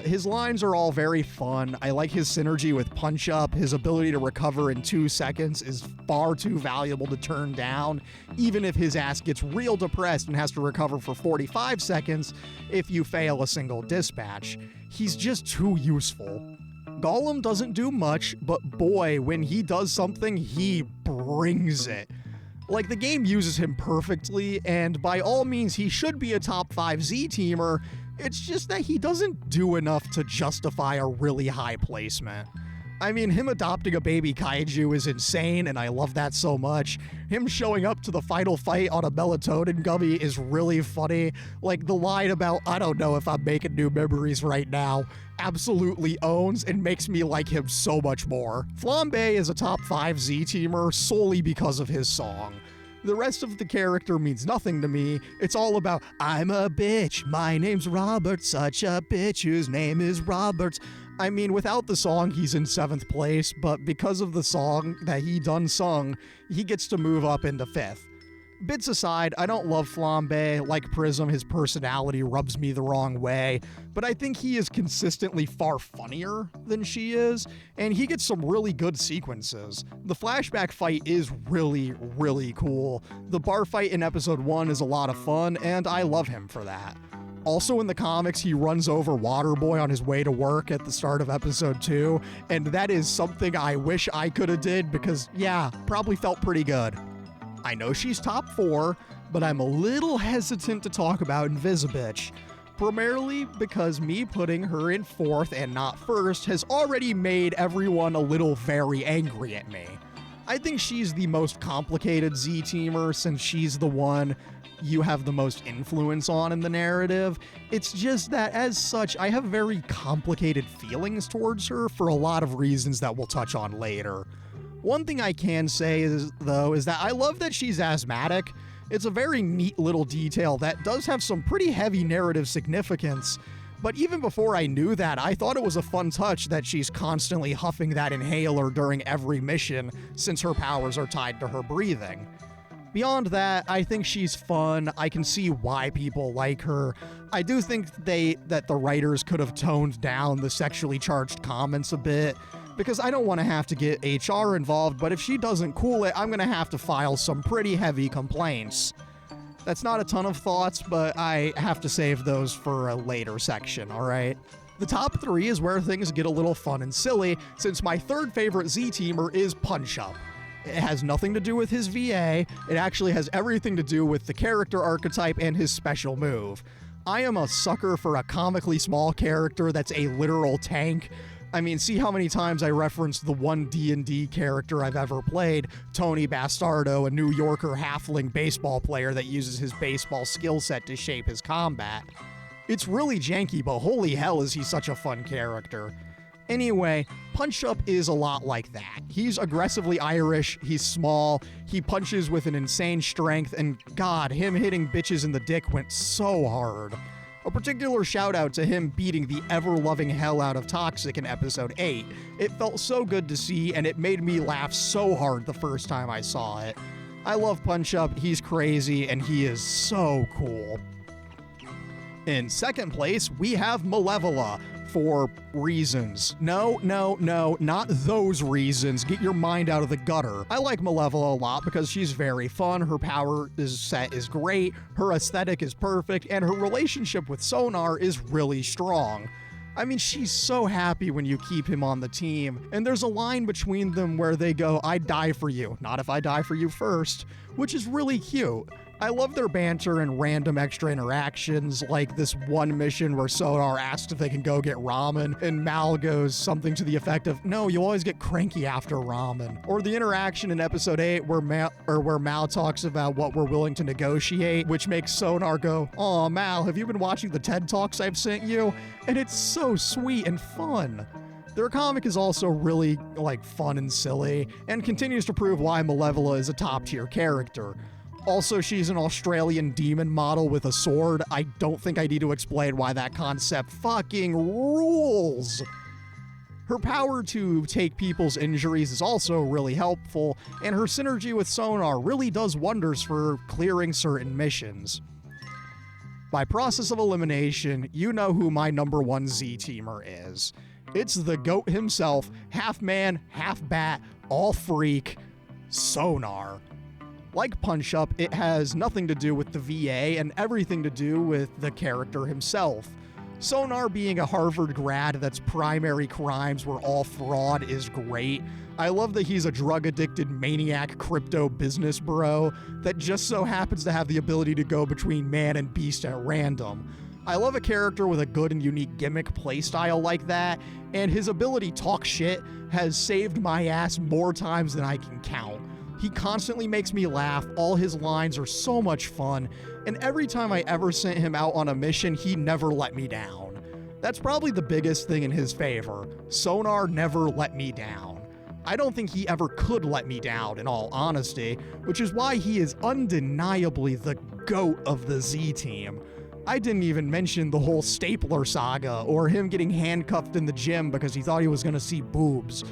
His lines are all very fun. I like his synergy with Punch Up. His ability to recover in 2 seconds is far too valuable to turn down, even if his ass gets real depressed and has to recover for 45 seconds if you fail a single dispatch. He's just too useful. Gollum doesn't do much, but boy, when he does something, he brings it. Like, the game uses him perfectly, and by all means, he should be a top 5 Z-teamer. It's just that he doesn't do enough to justify a really high placement. I mean, him adopting a baby kaiju is insane, and I love that so much. Him showing up to the final fight on a melatonin gummy is really funny. Like, the line about, I don't know if I'm making new memories right now, absolutely owns and makes me like him so much more. Flambe is a top 5 Z-teamer solely because of his song. The rest of the character means nothing to me. It's all about, I'm a bitch, my name's Robert, such a bitch whose name is Robert. I mean, without the song, he's in 7th place, but because of the song that he done sung, he gets to move up into 5th. Bits aside, I don't love Flambe. Like Prism, his personality rubs me the wrong way, but I think he is consistently far funnier than she is, and he gets some really good sequences. The flashback fight is really, really cool. The bar fight in episode 1 is a lot of fun, and I love him for that. Also in the comics, he runs over Waterboy on his way to work at the start of episode 2, and that is something I wish I could have did because, yeah, probably felt pretty good. I know she's top 4, but I'm a little hesitant to talk about Invisibitch, primarily because me putting her in 4th and not 1st has already made everyone a little very angry at me. I think she's the most complicated Z-teamer since she's the one you have the most influence on in the narrative. It's just that as such, I have very complicated feelings towards her for a lot of reasons that we'll touch on later. One thing I can say is that I love that she's asthmatic. It's a very neat little detail that does have some pretty heavy narrative significance. But even before I knew that, I thought it was a fun touch that she's constantly huffing that inhaler during every mission, since her powers are tied to her breathing. Beyond that, I think she's fun. I can see why people like her. I do think that the writers could have toned down the sexually charged comments a bit, because I don't want to have to get HR involved, but if she doesn't cool it, I'm going to have to file some pretty heavy complaints. That's not a ton of thoughts, but I have to save those for a later section, alright? The top 3 is where things get a little fun and silly, since my 3rd favorite Z-teamer is Punch Up. It has nothing to do with his VA, it actually has everything to do with the character archetype and his special move. I am a sucker for a comically small character that's a literal tank. I mean, see how many times I referenced the one D&D character I've ever played, Tony Bastardo, a New Yorker halfling baseball player that uses his baseball skill set to shape his combat. It's really janky, but holy hell is he such a fun character. Anyway, Punch-Up is a lot like that. He's aggressively Irish, he's small, he punches with an insane strength, and god, him hitting bitches in the dick went so hard. A particular shout out to him beating the ever-loving hell out of Toxic in episode 8. It felt so good to see, and it made me laugh so hard the first time I saw it. I love Punch-Up, he's crazy, and he is so cool. In second place, we have Malevola, for reasons. No, not those reasons. Get your mind out of the gutter. I like Malevola a lot because she's very fun, her power set is great, her aesthetic is perfect, and her relationship with Sonar is really strong. I mean, she's so happy when you keep him on the team, and there's a line between them where they go, "I'd die for you, not if I die for you first," which is really cute. I love their banter and random extra interactions, like this one mission where Sonar asks if they can go get ramen, and Mal goes something to the effect of, "No, you always get cranky after ramen." Or the interaction in episode 8 where Mal talks about what we're willing to negotiate, which makes Sonar go, "Aw, Mal, have you been watching the TED Talks I've sent you?" And it's so sweet and fun. Their comic is also really, fun and silly, and continues to prove why Malevola is a top-tier character. Also, she's an Australian demon model with a sword. I don't think I need to explain why that concept fucking rules. Her power to take people's injuries is also really helpful, and her synergy with Sonar really does wonders for clearing certain missions. By process of elimination, you know who my number one Z-teamer is. It's the GOAT himself, half man, half bat, all freak, Sonar. Like Punch-Up, it has nothing to do with the VA and everything to do with the character himself. Sonar being a Harvard grad that's primary crimes were all fraud is great. I love that he's a drug-addicted maniac crypto business bro that just so happens to have the ability to go between man and beast at random. I love a character with a good and unique gimmick playstyle like that, and his ability talk shit has saved my ass more times than I can count. He constantly makes me laugh, all his lines are so much fun, and every time I ever sent him out on a mission, he never let me down. That's probably the biggest thing in his favor. Sonar never let me down. I don't think he ever could let me down, in all honesty, which is why he is undeniably the GOAT of the Z-team. I didn't even mention the whole Stapler saga, or him getting handcuffed in the gym because he thought he was gonna see boobs.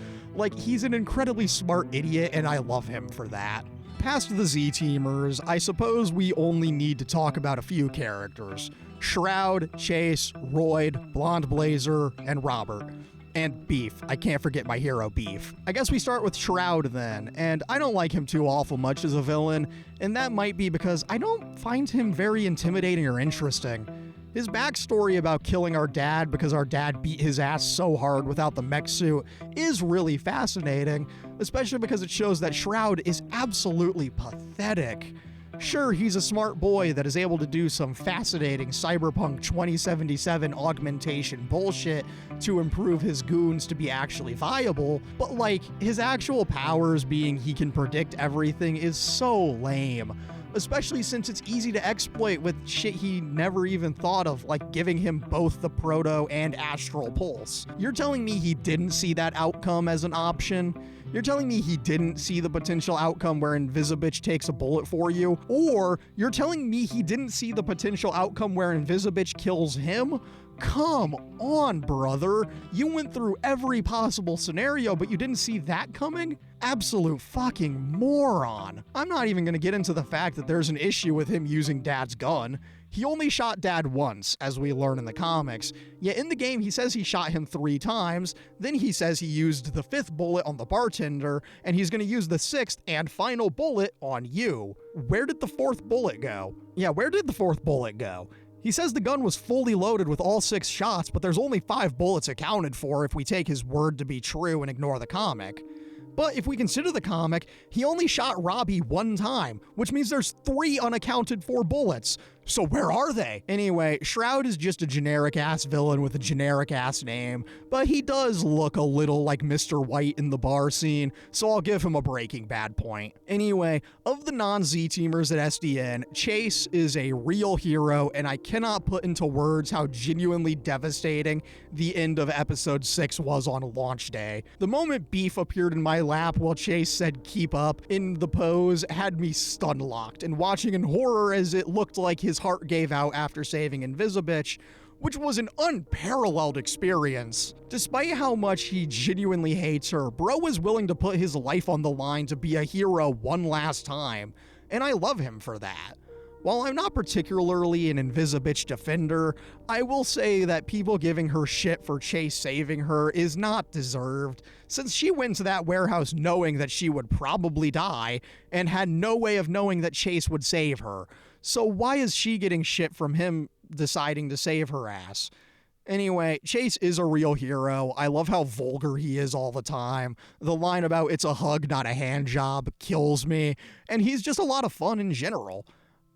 He's an incredibly smart idiot, and I love him for that. Past the Z-teamers, I suppose we only need to talk about a few characters. Shroud, Chase, Royd, Blonde Blazer, and Robert. And Beef. I can't forget my hero, Beef. I guess we start with Shroud then, and I don't like him too awful much as a villain, and that might be because I don't find him very intimidating or interesting. His backstory about killing our dad because our dad beat his ass so hard without the mech suit is really fascinating, especially because it shows that Shroud is absolutely pathetic. Sure, he's a smart boy that is able to do some fascinating Cyberpunk 2077 augmentation bullshit to improve his goons to be actually viable, but his actual powers being he can predict everything is so lame. Especially since it's easy to exploit with shit he never even thought of, like giving him both the Proto and Astral Pulse. You're telling me he didn't see that outcome as an option? You're telling me he didn't see the potential outcome where Invisibitch takes a bullet for you? Or you're telling me he didn't see the potential outcome where Invisibitch kills him? Come on, brother. You went through every possible scenario, but you didn't see that coming? Absolute fucking moron. I'm not even gonna get into the fact that there's an issue with him using Dad's gun. He only shot Dad once, as we learn in the comics. Yet in the game, he says he shot him 3 times, then he says he used the 5th bullet on the bartender, and he's gonna use the 6th and final bullet on you. Where did the 4th bullet go? Yeah, where did the 4th bullet go? He says the gun was fully loaded with all 6 shots, but there's only 5 bullets accounted for if we take his word to be true and ignore the comic. But if we consider the comic, he only shot Robbie 1 time, which means there's 3 unaccounted for bullets. So where are they? Anyway, Shroud is just a generic-ass villain with a generic-ass name, but he does look a little like Mr. White in the bar scene, so I'll give him a Breaking Bad point. Anyway, of the non-Z-teamers at SDN, Chase is a real hero, and I cannot put into words how genuinely devastating the end of episode 6 was on launch day. The moment Beef appeared in my lap while Chase said keep up in the pose had me stun-locked, and watching in horror as it looked like his heart gave out after saving Invisibitch, which was an unparalleled experience. Despite how much he genuinely hates her, Bro is willing to put his life on the line to be a hero one last time, and I love him for that. While I'm not particularly an Invisibitch defender, I will say that people giving her shit for Chase saving her is not deserved, since she went to that warehouse knowing that she would probably die, and had no way of knowing that Chase would save her. So why is she getting shit from him deciding to save her ass? Anyway, Chase is a real hero. I love how vulgar he is all the time. The line about it's a hug, not a hand job kills me, and he's just a lot of fun in general.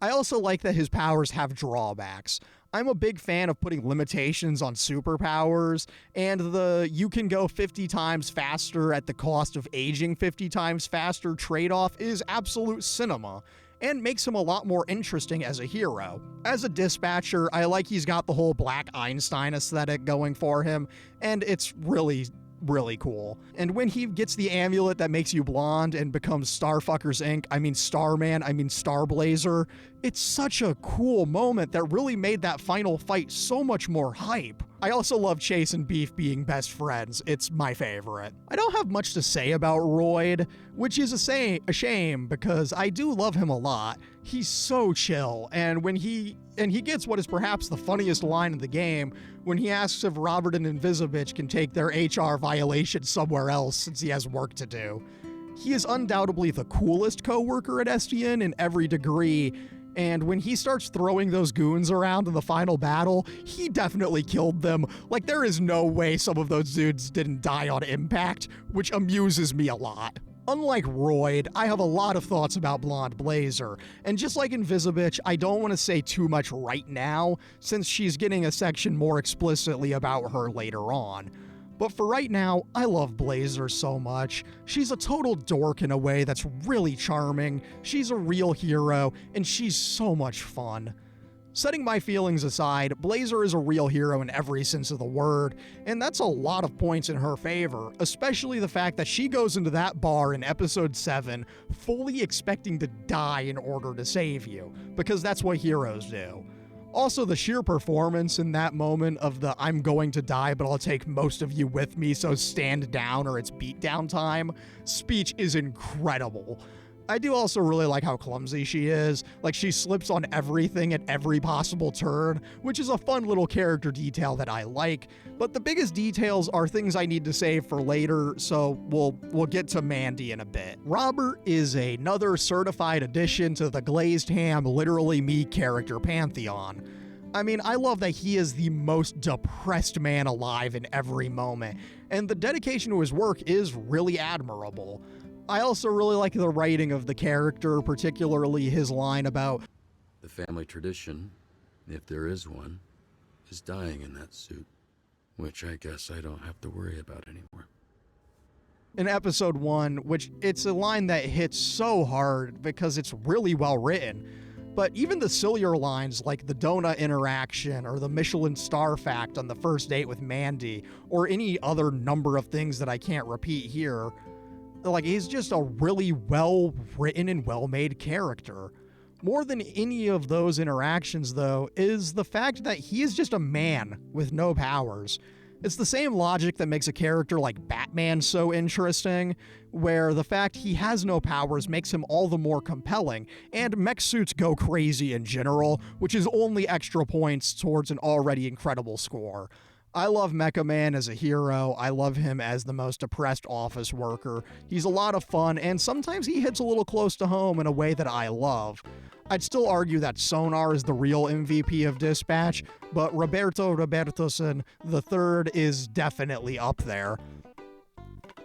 I also like that his powers have drawbacks. I'm a big fan of putting limitations on superpowers, and the you can go 50 times faster at the cost of aging 50 times faster trade-off is absolute cinema, and makes him a lot more interesting as a hero. As a dispatcher, I like he's got the whole Black Einstein aesthetic going for him, and it's really cool. And when he gets the amulet that makes you blonde and becomes Starfuckers Inc., I mean Starman, I mean Starblazer, it's such a cool moment that really made that final fight so much more hype. I also love Chase and Beef being best friends. It's my favorite. I don't have much to say about Royd, which is a shame because I do love him a lot. He's so chill, and he gets what is perhaps the funniest line in the game when he asks if Robert and Invisibitch can take their HR violation somewhere else since he has work to do. He is undoubtedly the coolest coworker at SDN in every degree, and when he starts throwing those goons around in the final battle, he definitely killed them. Like, there is no way some of those dudes didn't die on impact, which amuses me a lot. Unlike Royd, I have a lot of thoughts about Blonde Blazer, and just like Invisibitch, I don't want to say too much right now, since she's getting a section more explicitly about her later on. But for right now, I love Blazer so much. She's a total dork in a way that's really charming, she's a real hero, and she's so much fun. Setting my feelings aside, Blazer is a real hero in every sense of the word, and that's a lot of points in her favor, especially the fact that she goes into that bar in episode 7 fully expecting to die in order to save you, because that's what heroes do. Also, the sheer performance in that moment of the I'm going to die but I'll take most of you with me so stand down or it's beatdown time speech is incredible. I do also really like how clumsy she is. Like, she slips on everything at every possible turn, which is a fun little character detail that I like. But the biggest details are things I need to save for later, so we'll get to Mandy in a bit. Robert is another certified addition to the glazed ham, literally me character pantheon. I mean, I love that he is the most depressed man alive in every moment, and the dedication to his work is really admirable. I also really like the writing of the character, particularly his line about, "The family tradition, if there is one, is dying in that suit, which I guess I don't have to worry about anymore." in episode 1, which it's a line that hits so hard because it's really well written. But even the sillier lines like the donut interaction or the Michelin star fact on the first date with Mandy or any other number of things that I can't repeat here, like, he's just a really well-written and well-made character. More than any of those interactions, though, is the fact that he is just a man with no powers. It's the same logic that makes a character like Batman so interesting, where the fact he has no powers makes him all the more compelling, and mech suits go crazy in general, which is only extra points towards an already incredible score. I love Mecha Man as a hero. I love him as the most depressed office worker. He's a lot of fun, and sometimes he hits a little close to home in a way that I love. I'd still argue that Sonar is the real MVP of Dispatch, but Roberto Robertoson III is definitely up there.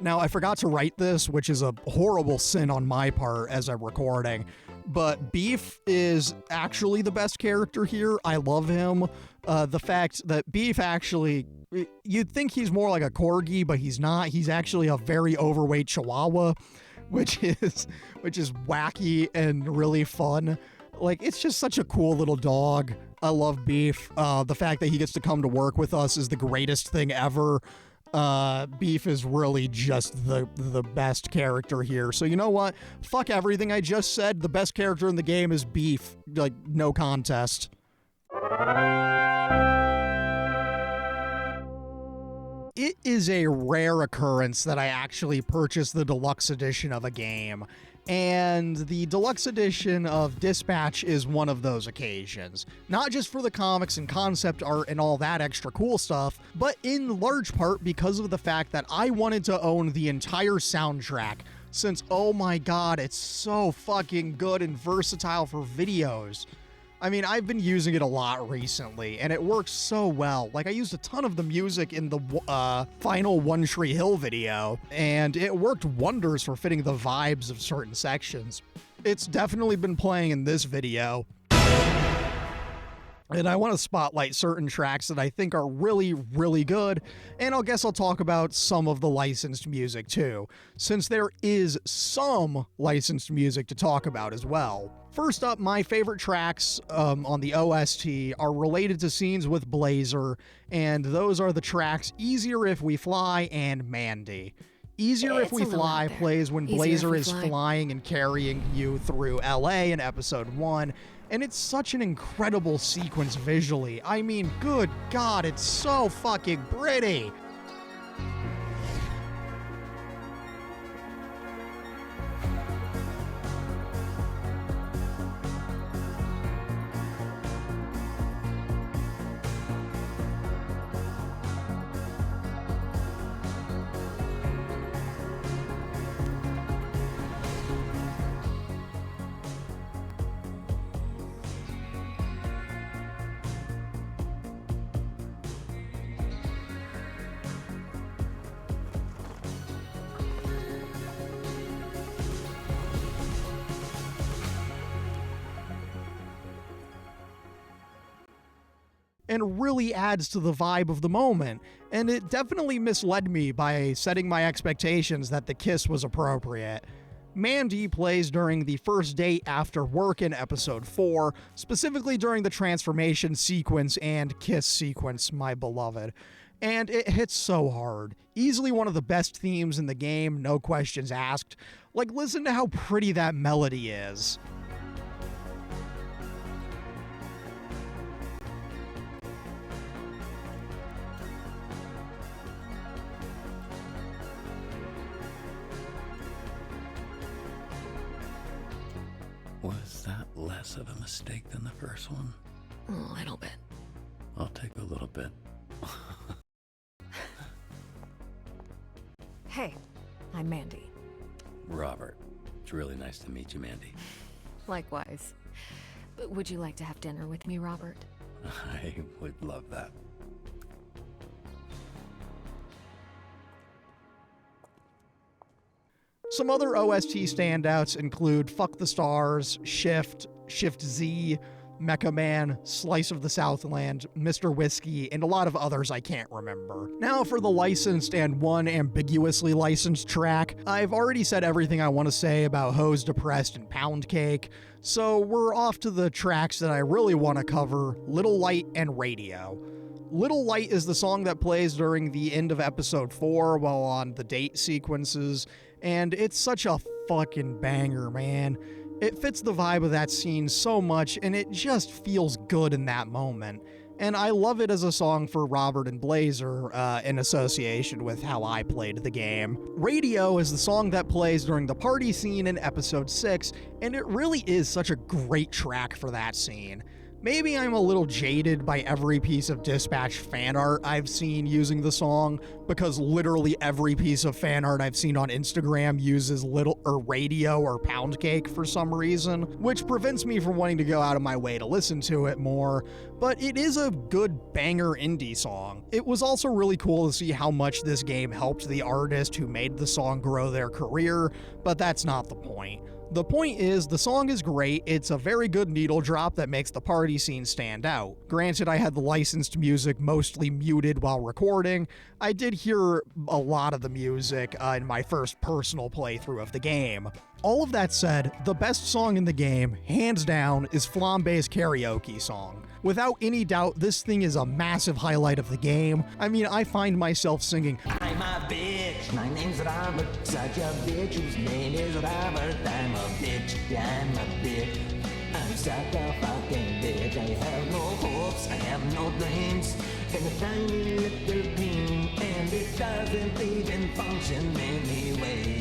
Now, I forgot to write this, which is a horrible sin on my part as I'm recording, but Beef is actually the best character here. I love him. The fact that Beef actually, you'd think he's more like a corgi, but he's not. He's actually a very overweight chihuahua, which is wacky and really fun. Like, it's just such a cool little dog. I love Beef. The fact that he gets to come to work with us is the greatest thing ever. Beef is really just the best character here. So you know what? Fuck everything I just said. The best character in the game is Beef. Like, no contest. It is a rare occurrence that I actually purchased the deluxe edition of a game. And the deluxe edition of Dispatch is one of those occasions. Not just for the comics and concept art and all that extra cool stuff, but in large part because of the fact that I wanted to own the entire soundtrack, since, oh my god, it's so fucking good and versatile for videos. I mean, I've been using it a lot recently, and it works so well. Like, I used a ton of the music in the final One Tree Hill video, and it worked wonders for fitting the vibes of certain sections. It's definitely been playing in this video. And I want to spotlight certain tracks that I think are really, really good, and I guess I'll talk about some of the licensed music too, since there is some licensed music to talk about as well. First up, my favorite tracks on the OST are related to scenes with Blazer, and those are the tracks Easier If We Fly and Mandy. Easier If We Fly plays when Blazer is flying and carrying you through LA in episode 1, and it's such an incredible sequence visually. I mean, good God, it's so fucking pretty. And really adds to the vibe of the moment, and it definitely misled me by setting my expectations that the kiss was appropriate. Mandy plays during the first date after work in episode 4, specifically during the transformation sequence and kiss sequence, my beloved. And it hits so hard. Easily one of the best themes in the game, no questions asked. Like, listen to how pretty that melody is. Was that less of a mistake than the first one? A little bit. I'll take a little bit. Hey, I'm Mandy. Robert. It's really nice to meet you, Mandy. Likewise. Would you like to have dinner with me, Robert? I would love that. Some other OST standouts include Fuck the Stars, Shift, Shift Z, Mecha Man, Slice of the Southland, Mr. Whiskey, and a lot of others I can't remember. Now for the licensed and one ambiguously licensed track. I've already said everything I want to say about Hose Depressed and Pound Cake, so we're off to the tracks that I really want to cover, Little Light and Radio. Little Light is the song that plays during the end of episode 4 while on the date sequences, and it's such a fucking banger, man. It fits the vibe of that scene so much, and it just feels good in that moment. And I love it as a song for Robert and Blazer in association with how I played the game. Radio is the song that plays during the party scene in episode 6, and it really is such a great track for that scene. Maybe I'm a little jaded by every piece of Dispatch fan art I've seen using the song, because literally every piece of fan art I've seen on Instagram uses Radio or Pound Cake for some reason, which prevents me from wanting to go out of my way to listen to it more, but it is a good banger indie song. It was also really cool to see how much this game helped the artist who made the song grow their career, but that's not the point. The point is, the song is great, it's a very good needle drop that makes the party scene stand out. Granted, I had the licensed music mostly muted while recording. I did hear a lot of the music in my first personal playthrough of the game. All of that said, the best song in the game, hands down, is Flambe's karaoke song. Without any doubt, this thing is a massive highlight of the game. I mean, I find myself singing, I'm a bitch, my name's Robert, such a bitch whose name is Robert. I'm a bitch, I'm a bitch, I'm such a fucking bitch. I have no hopes, I have no dreams, and a tiny little beam, and it doesn't even function anyway.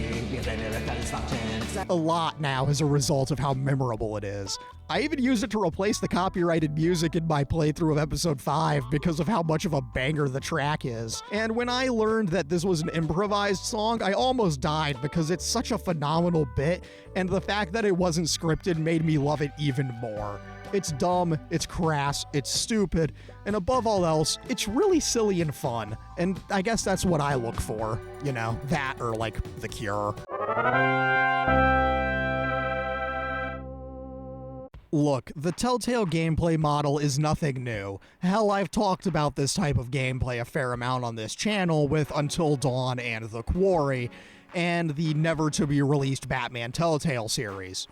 a lot now as a result of how memorable it is. I even used it to replace the copyrighted music in my playthrough of episode 5 because of how much of a banger the track is. And when I learned that this was an improvised song, I almost died because it's such a phenomenal bit, and the fact that it wasn't scripted made me love it even more. It's dumb, it's crass, it's stupid, and above all else, it's really silly and fun. And I guess that's what I look for, you know, that or like The Cure. Look, the Telltale gameplay model is nothing new. Hell, I've talked about this type of gameplay a fair amount on this channel with Until Dawn and The Quarry, and the never-to-be-released Batman Telltale series.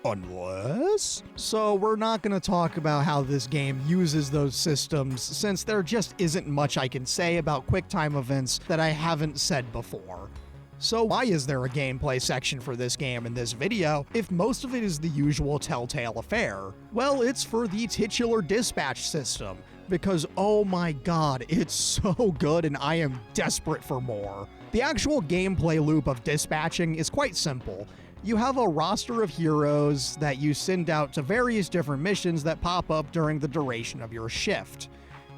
Unless? So we're not going to talk about how this game uses those systems, since there just isn't much I can say about QuickTime events that I haven't said before. So why is there a gameplay section for this game in this video, if most of it is the usual Telltale affair? Well, it's for the titular dispatch system, because oh my god, it's so good and I am desperate for more. The actual gameplay loop of dispatching is quite simple. You have a roster of heroes that you send out to various different missions that pop up during the duration of your shift.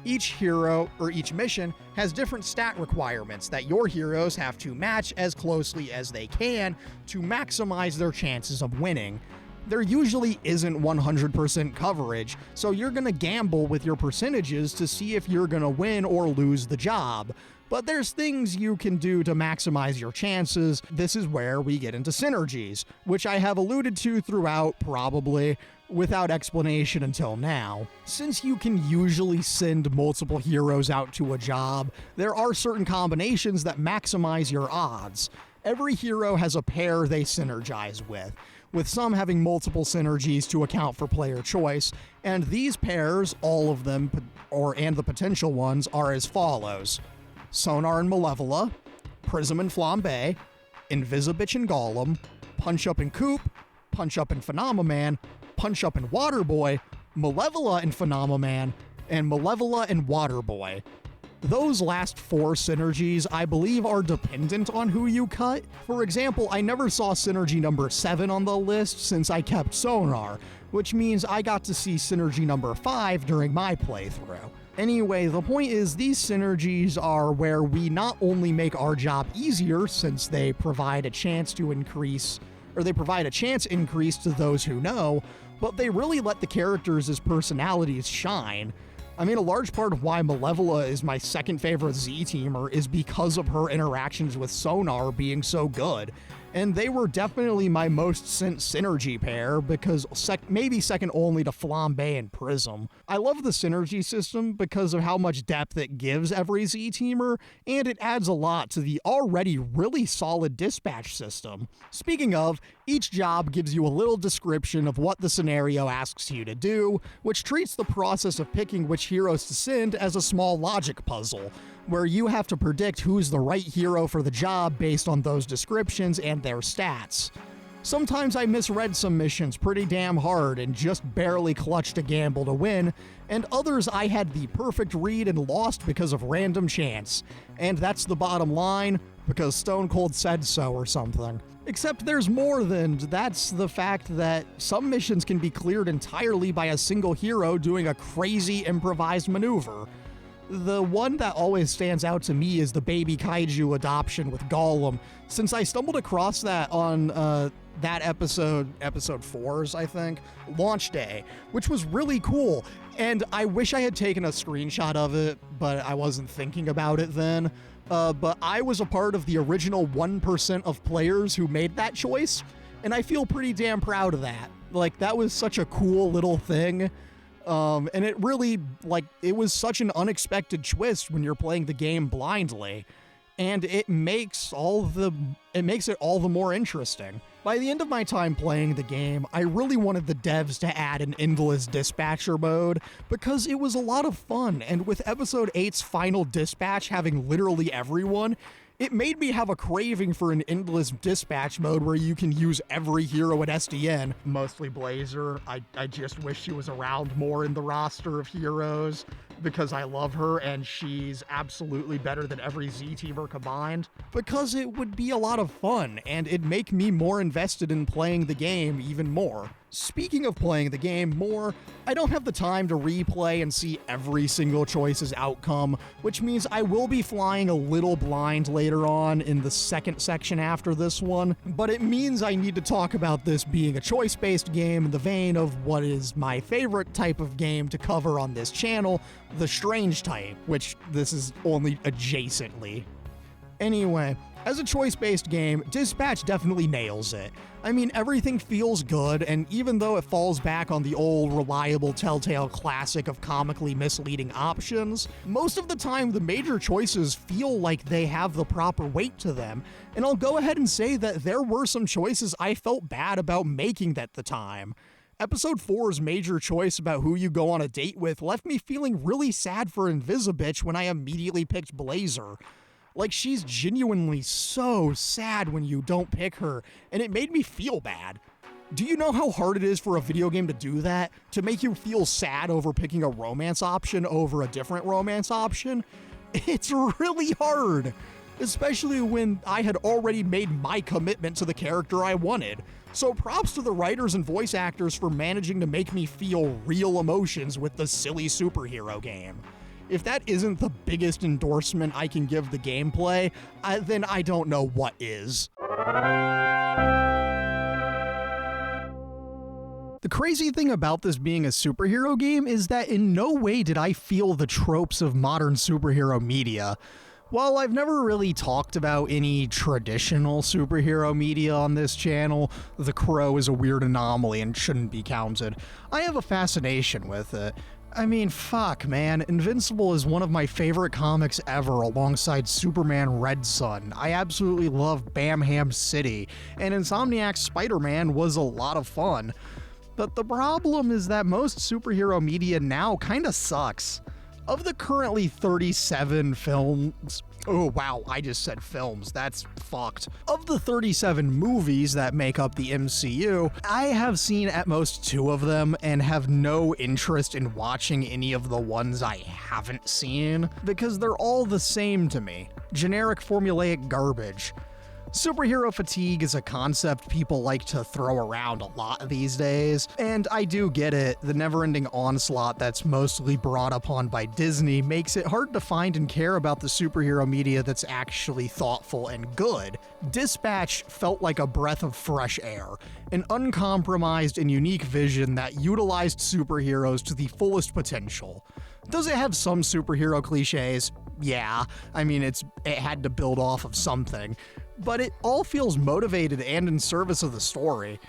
Each hero, or each mission, has different stat requirements that your heroes have to match as closely as they can to maximize their chances of winning. There usually isn't 100% coverage, so you're gonna gamble with your percentages to see if you're gonna win or lose the job. But there's things you can do to maximize your chances. This is where we get into synergies, which I have alluded to throughout, probably, without explanation until now. Since you can usually send multiple heroes out to a job, there are certain combinations that maximize your odds. Every hero has a pair they synergize with some having multiple synergies to account for player choice, and these pairs, all of them, and the potential ones, are as follows: Sonar and Malevola, Prism and Flambe, Invisibitch and Golem, Punch Up and Coop, Punch Up and Phenomaman, Punch Up and Waterboy, Malevola and Phenomaman, and Malevola and Waterboy. Those last 4 synergies, I believe, are dependent on who you cut. For example, I never saw synergy number 7 on the list since I kept Sonar, which means I got to see synergy number 5 during my playthrough. Anyway, the point is, these synergies are where we not only make our job easier, since they provide a chance increase to those who know, but they really let the characters' personalities shine. I mean, a large part of why Malevola is my second favorite Z-Teamer is because of her interactions with Sonar being so good. And they were definitely my most sent synergy pair, because maybe second only to Flambe and Prism. I love the synergy system because of how much depth it gives every Z-Teamer, and it adds a lot to the already really solid dispatch system. Speaking of, each job gives you a little description of what the scenario asks you to do, which treats the process of picking which heroes to send as a small logic puzzle, where you have to predict who's the right hero for the job based on those descriptions and their stats. Sometimes I misread some missions pretty damn hard and just barely clutched a gamble to win, and others I had the perfect read and lost because of random chance. And that's the bottom line, because Stone Cold said so or something. Except there's more than that's the fact that some missions can be cleared entirely by a single hero doing a crazy improvised maneuver. The one that always stands out to me is the baby kaiju adoption with Golem, since I stumbled across that on that episode 4's, I think, launch day, which was really cool. And I wish I had taken a screenshot of it, but I wasn't thinking about it then. But I was a part of the original 1% of players who made that choice. and I feel pretty damn proud of that. Like, that was such a cool little thing. And it really, like, it was such an unexpected twist when you're playing the game blindly. And it makes it all the more interesting. By the end of my time playing the game, I really wanted the devs to add an endless dispatcher mode because it was a lot of fun, and with Episode 8's final dispatch having literally everyone, it made me have a craving for an endless dispatch mode where you can use every hero at SDN, mostly Blazer. I just wish she was around more in the roster of heroes because I love her and she's absolutely better than every Z-teamer combined. Because it would be a lot of fun and it'd make me more invested in playing the game even more. Speaking of playing the game more, I don't have the time to replay and see every single choice's outcome, which means I will be flying a little blind later on in the second section after this one, but it means I need to talk about this being a choice-based game in the vein of what is my favorite type of game to cover on this channel, the strange type, which this is only adjacently. Anyway, as a choice-based game, Dispatch definitely nails it. I mean, everything feels good, and even though it falls back on the old, reliable Telltale classic of comically misleading options, most of the time the major choices feel like they have the proper weight to them, and I'll go ahead and say that there were some choices I felt bad about making at the time. Episode 4's major choice about who you go on a date with left me feeling really sad for Invisibitch when I immediately picked Blazer. Like, she's genuinely so sad when you don't pick her, and it made me feel bad. Do you know how hard it is for a video game to do that? To make you feel sad over picking a romance option over a different romance option? It's really hard, especially when I had already made my commitment to the character I wanted. So props to the writers and voice actors for managing to make me feel real emotions with the silly superhero game. If that isn't the biggest endorsement I can give the gameplay, then I don't know what is. The crazy thing about this being a superhero game is that in no way did I feel the tropes of modern superhero media. While I've never really talked about any traditional superhero media on this channel, The Crow is a weird anomaly and shouldn't be counted, I have a fascination with it. I mean, fuck, man. Invincible is one of my favorite comics ever alongside Superman Red Son. I absolutely love Bamham City, and Insomniac's Spider-Man was a lot of fun. But the problem is that most superhero media now kinda sucks. Of the currently 37 films, oh wow, I just said films, that's fucked. Of the 37 movies that make up the MCU, I have seen at most 2 of them and have no interest in watching any of the ones I haven't seen, because they're all the same to me. Generic formulaic garbage. Superhero fatigue is a concept people like to throw around a lot these days, and I do get it. The never-ending onslaught that's mostly brought upon by Disney makes it hard to find and care about the superhero media that's actually thoughtful and good. Dispatch felt like a breath of fresh air, an uncompromised and unique vision that utilized superheroes to the fullest potential. Does it have some superhero cliches? Yeah, I mean, it had to build off of something, but it all feels motivated and in service of the story.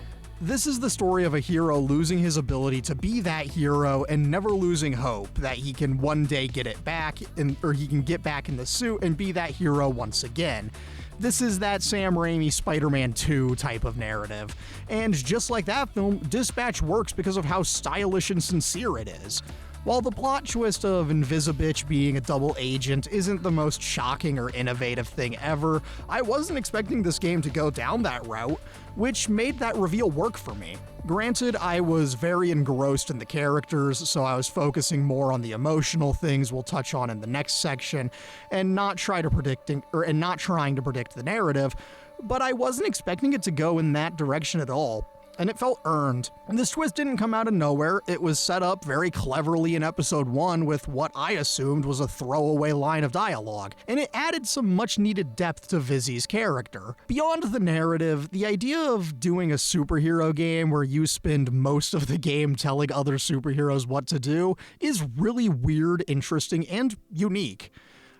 This is the story of a hero losing his ability to be that hero and never losing hope that he can one day get it back, or he can get back in the suit and be that hero once again. This is that Sam Raimi Spider-Man 2 type of narrative. And just like that film, Dispatch works because of how stylish and sincere it is. While the plot twist of Invisibitch being a double agent isn't the most shocking or innovative thing ever, I wasn't expecting this game to go down that route, which made that reveal work for me. Granted, I was very engrossed in the characters, so I was focusing more on the emotional things we'll touch on in the next section, and not trying to predict the narrative, but I wasn't expecting it to go in that direction at all. And it felt earned. And this twist didn't come out of nowhere. It was set up very cleverly in episode 1 with what I assumed was a throwaway line of dialogue, and it added some much needed depth to Vizzy's character. Beyond the narrative, the idea of doing a superhero game where you spend most of the game telling other superheroes what to do is really weird, interesting, and unique.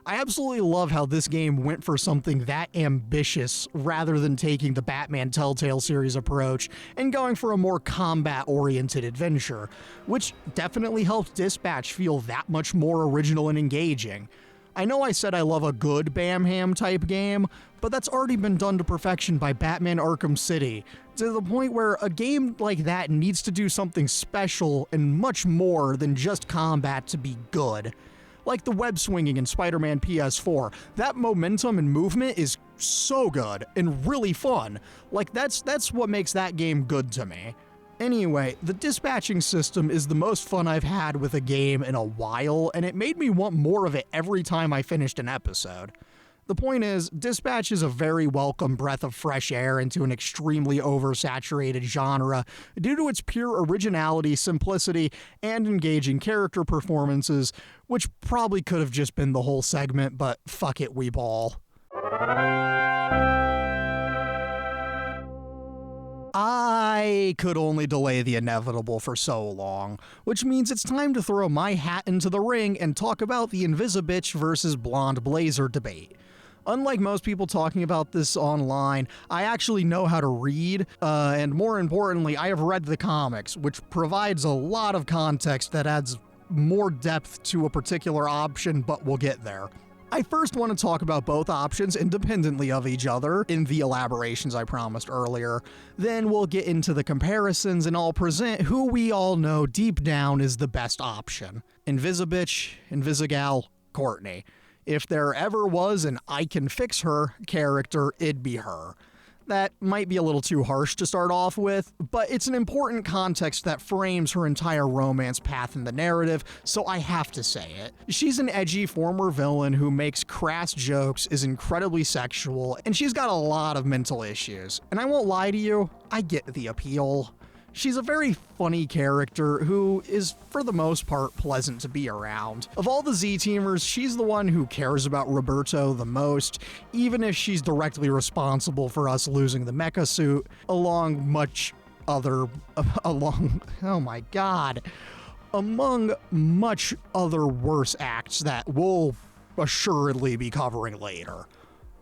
I absolutely love how this game went for something that ambitious rather than taking the Batman Telltale series approach and going for a more combat-oriented adventure, which definitely helped Dispatch feel that much more original and engaging. I know I said I love a good Bam-Ham type game, but that's already been done to perfection by Batman Arkham City, to the point where a game like that needs to do something special and much more than just combat to be good. Like the web swinging in Spider-Man PS4, that momentum and movement is so good and really fun. Like that's what makes that game good to me. Anyway, the dispatching system is the most fun I've had with a game in a while, and it made me want more of it every time I finished an episode. The point is, Dispatch is a very welcome breath of fresh air into an extremely oversaturated genre due to its pure originality, simplicity, and engaging character performances, which probably could have just been the whole segment, but fuck it, we ball. I could only delay the inevitable for so long, which means it's time to throw my hat into the ring and talk about the Invisibitch versus Blonde Blazer debate. Unlike most people talking about this online, I actually know how to read, and more importantly, I have read the comics, which provides a lot of context that adds more depth to a particular option, but we'll get there. I first want to talk about both options independently of each other in the elaborations I promised earlier. Then we'll get into the comparisons and I'll present who we all know deep down is the best option. Invisibitch, Invisigal, Courtney. If there ever was an I can fix her character, it'd be her. That might be a little too harsh to start off with, but it's an important context that frames her entire romance path in the narrative, so I have to say it. She's an edgy former villain who makes crass jokes, is incredibly sexual, and she's got a lot of mental issues. And I won't lie to you, I get the appeal. She's a very funny character who is, for the most part, pleasant to be around. Of all the Z-Teamers, she's the one who cares about Roberto the most, even if she's directly responsible for us losing the mecha suit, among much other worse acts that we'll assuredly be covering later.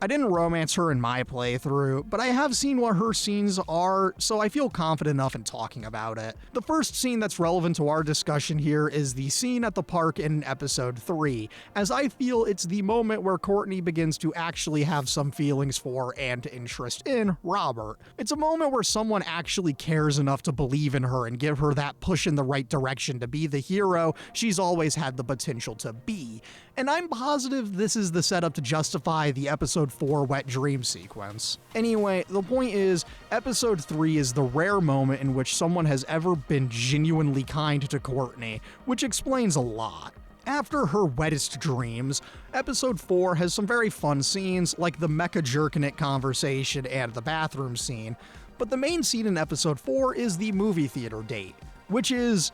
I didn't romance her in my playthrough, but I have seen what her scenes are, so I feel confident enough in talking about it. The first scene that's relevant to our discussion here is the scene at the park in episode 3, as I feel it's the moment where Courtney begins to actually have some feelings for and interest in Robert. It's a moment where someone actually cares enough to believe in her and give her that push in the right direction to be the hero she's always had the potential to be. And I'm positive this is the setup to justify the episode 4 wet dream sequence. Anyway, the point is, episode 3 is the rare moment in which someone has ever been genuinely kind to Courtney, which explains a lot. After her wettest dreams, episode 4 has some very fun scenes like the mecha jerkin' conversation and the bathroom scene, but the main scene in episode 4 is the movie theater date, which is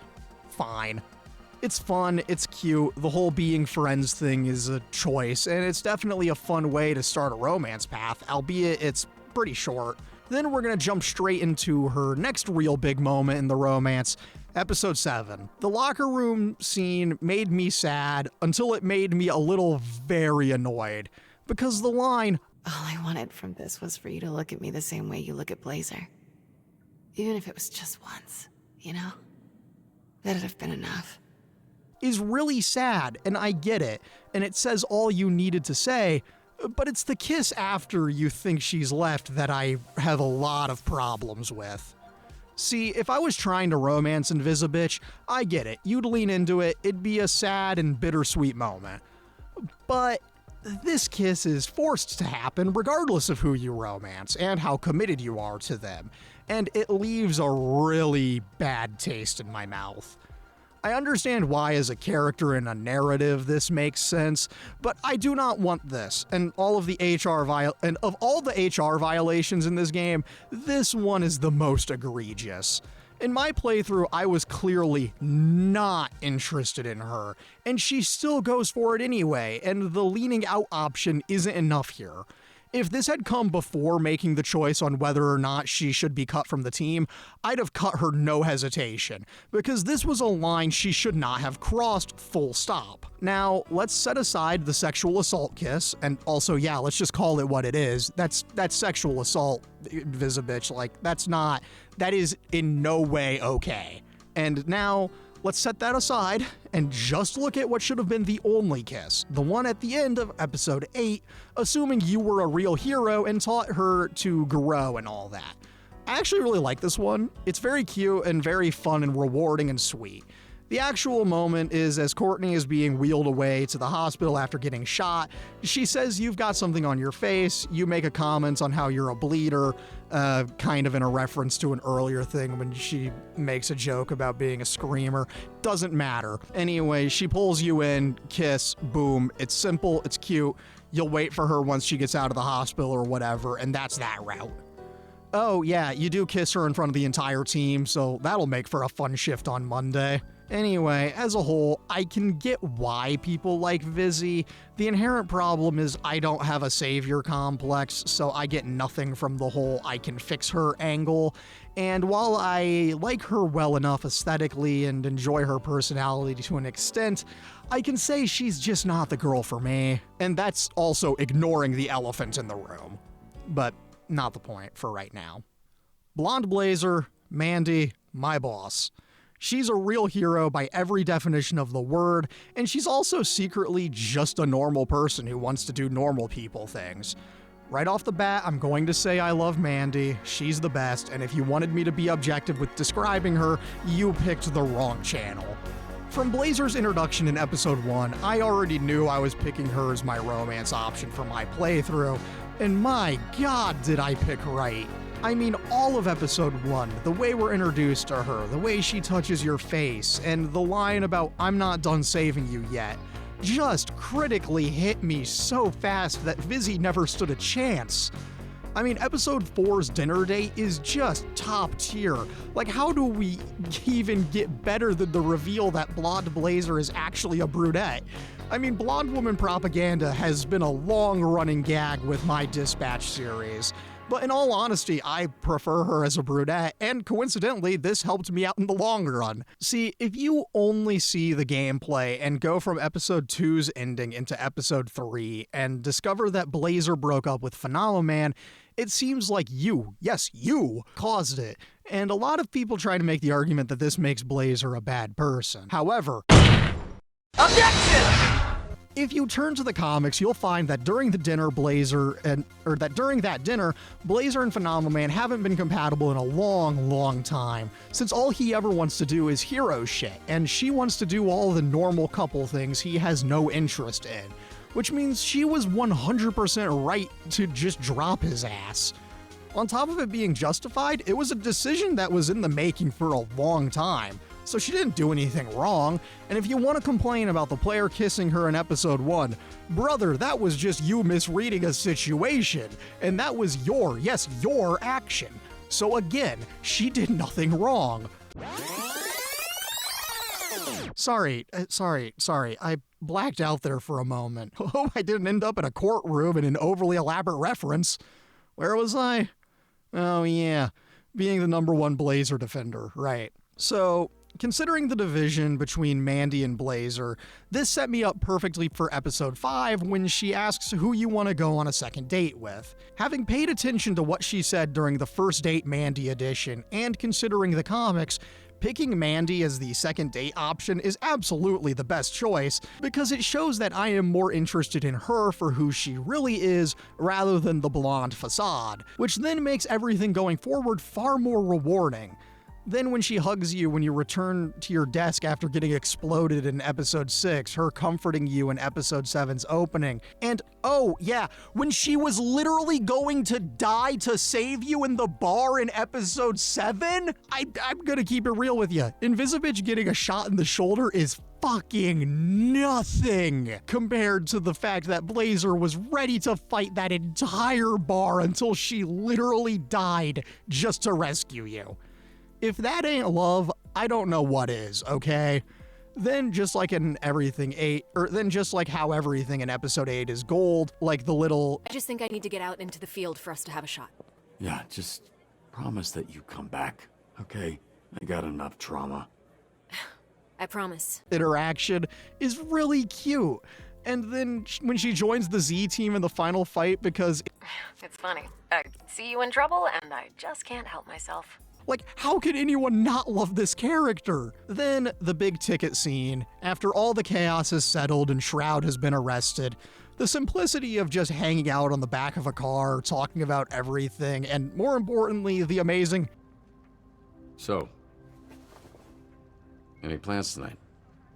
fine. It's fun, it's cute, the whole being friends thing is a choice, and it's definitely a fun way to start a romance path, albeit it's pretty short. Then we're gonna jump straight into her next real big moment in the romance, episode 7. The locker room scene made me sad until it made me a little very annoyed, because the line, "All I wanted from this was for you to look at me the same way you look at Blazer. Even if it was just once, you know? That'd have been enough." is really sad, and I get it, and it says all you needed to say, but it's the kiss after you think she's left that I have a lot of problems with. See, if I was trying to romance Invisibitch, I get it, you'd lean into it, it'd be a sad and bittersweet moment. But this kiss is forced to happen regardless of who you romance and how committed you are to them, and it leaves a really bad taste in my mouth. I understand why as a character in a narrative this makes sense, but I do not want this, and of all the HR violations in this game, this one is the most egregious. In my playthrough, I was clearly not interested in her, and she still goes for it anyway, and the leaning out option isn't enough here. If this had come before making the choice on whether or not she should be cut from the team, I'd have cut her no hesitation, because this was a line she should not have crossed, full stop. Now, let's set aside the sexual assault kiss, and also, yeah, let's just call it what it is. That's sexual assault, Visibitch. Like, that is in no way okay. And now, let's set that aside and just look at what should have been the only kiss, the one at the end of episode 8, assuming you were a real hero and taught her to grow and all that. I actually really like this one. It's very cute and very fun and rewarding and sweet. The actual moment is as Courtney is being wheeled away to the hospital after getting shot. She says, "You've got something on your face." You make a comment on how you're a bleeder, kind of in a reference to an earlier thing when she makes a joke about being a screamer. Doesn't matter. Anyway, she pulls you in, kiss, boom. It's simple, it's cute. You'll wait for her once she gets out of the hospital or whatever, and that's that route. Oh yeah, you do kiss her in front of the entire team, so that'll make for a fun shift on Monday. Anyway, as a whole, I can get why people like Vizzy. The inherent problem is I don't have a savior complex, so I get nothing from the whole I can fix her angle. And while I like her well enough aesthetically and enjoy her personality to an extent, I can say she's just not the girl for me. And that's also ignoring the elephant in the room. But not the point for right now. Blonde Blazer, Mandy, my boss. She's a real hero by every definition of the word, and she's also secretly just a normal person who wants to do normal people things. Right off the bat, I'm going to say I love Mandy. She's the best, and if you wanted me to be objective with describing her, you picked the wrong channel. From Blazer's introduction in episode 1, I already knew I was picking her as my romance option for my playthrough, and my god did I pick right. I mean, all of episode 1, the way we're introduced to her, the way she touches your face, and the line about "I'm not done saving you yet," just critically hit me so fast that Vizzy never stood a chance. I mean, episode 4's dinner date is just top tier. Like, how do we even get better than the reveal that Blonde Blazer is actually a brunette? I mean, blonde woman propaganda has been a long-running gag with my Dispatch series. But in all honesty, I prefer her as a brunette, and coincidentally, this helped me out in the long run. See, if you only see the gameplay and go from episode 2's ending into episode 3 and discover that Blazer broke up with Phenomenon, it seems like you, yes, you, caused it. And a lot of people try to make the argument that this makes Blazer a bad person. However, objection! If you turn to the comics, you'll find that during that dinner, Blazer and Phenomenon haven't been compatible in a long, long time, since all he ever wants to do is hero shit, and she wants to do all the normal couple things he has no interest in, which means she was 100% right to just drop his ass. On top of it being justified, it was a decision that was in the making for a long time. So she didn't do anything wrong, and if you want to complain about the player kissing her in episode 1, brother, that was just you misreading a situation, and that was your action. So again, she did nothing wrong. Sorry, I blacked out there for a moment. Hope I didn't end up in a courtroom in an overly elaborate reference. Where was I? Oh yeah, being the #1 Blazer defender, right. So, considering the division between Mandy and Blazer, this set me up perfectly for episode 5 when she asks who you want to go on a second date with. Having paid attention to what she said during the first date Mandy edition, and considering the comics, picking Mandy as the second date option is absolutely the best choice, because it shows that I am more interested in her for who she really is rather than the blonde facade, which then makes everything going forward far more rewarding. Then when she hugs you when you return to your desk after getting exploded in episode 6, her comforting you in episode 7's opening, and oh yeah, when she was literally going to die to save you in the bar in episode 7? I'm gonna keep it real with you. Invisibitch getting a shot in the shoulder is fucking nothing compared to the fact that Blazer was ready to fight that entire bar until she literally died just to rescue you. If that ain't love, I don't know what is, okay? Then just like in everything 8, or then just like how everything in episode 8 is gold, like the little... I just think I need to get out into the field for us to have a shot. Yeah, just promise that you come back, okay? I got enough trauma. I promise. Interaction is really cute. And then when she joins the Z team in the final fight, because... It's funny. I see you in trouble, and I just can't help myself. Like, how could anyone not love this character? Then, the big ticket scene. After all the chaos has settled and Shroud has been arrested, the simplicity of just hanging out on the back of a car, talking about everything, and more importantly, the amazing... So, any plans tonight?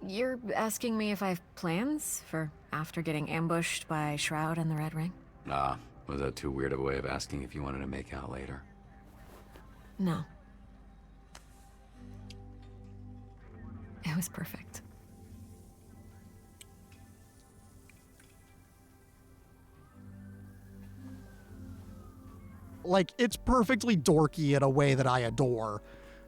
You're asking me if I have plans for after getting ambushed by Shroud and the Red Ring? Ah, was that too weird of a way of asking if you wanted to make out later? No. It was perfect. Like, it's perfectly dorky in a way that I adore.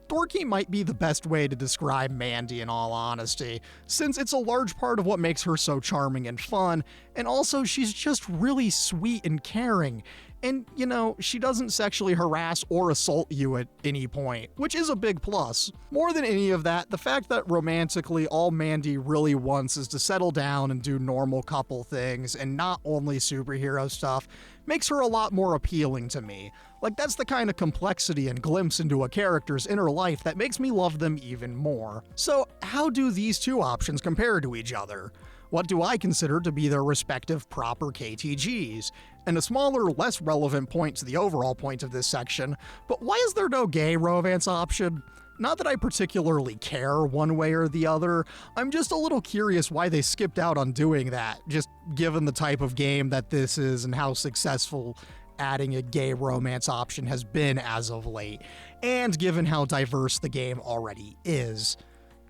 Dorky might be the best way to describe Mandy in all honesty, since it's a large part of what makes her so charming and fun, and also she's just really sweet and caring. And, you know, she doesn't sexually harass or assault you at any point, which is a big plus. More than any of that, the fact that romantically all Mandy really wants is to settle down and do normal couple things and not only superhero stuff makes her a lot more appealing to me. Like, that's the kind of complexity and glimpse into a character's inner life that makes me love them even more. So, how do these two options compare to each other? What do I consider to be their respective proper KTGs? And a smaller, less relevant point to the overall point of this section, but why is there no gay romance option? Not that I particularly care one way or the other, I'm just a little curious why they skipped out on doing that, just given the type of game that this is and how successful adding a gay romance option has been as of late, and given how diverse the game already is.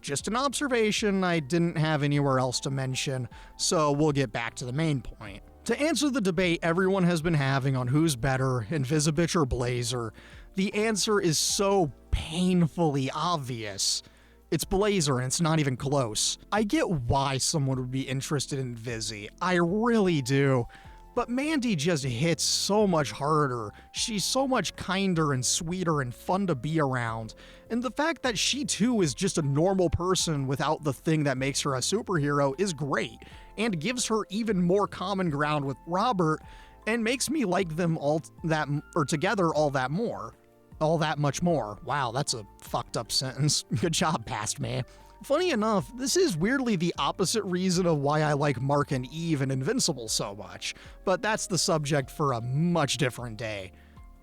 Just an observation I didn't have anywhere else to mention, so we'll get back to the main point. To answer the debate everyone has been having on who's better, Invisibitch or Blazer, the answer is so painfully obvious. It's Blazer and it's not even close. I get why someone would be interested in Vizzy, I really do. But Mandy just hits so much harder. She's so much kinder and sweeter and fun to be around. And the fact that she too is just a normal person without the thing that makes her a superhero is great, and gives her even more common ground with Robert, and makes me like them all that, or together all that more. All that much more. Wow, that's a fucked up sentence. Good job, past me. Funny enough, this is weirdly the opposite reason of why I like Mark and Eve and Invincible so much, but that's the subject for a much different day.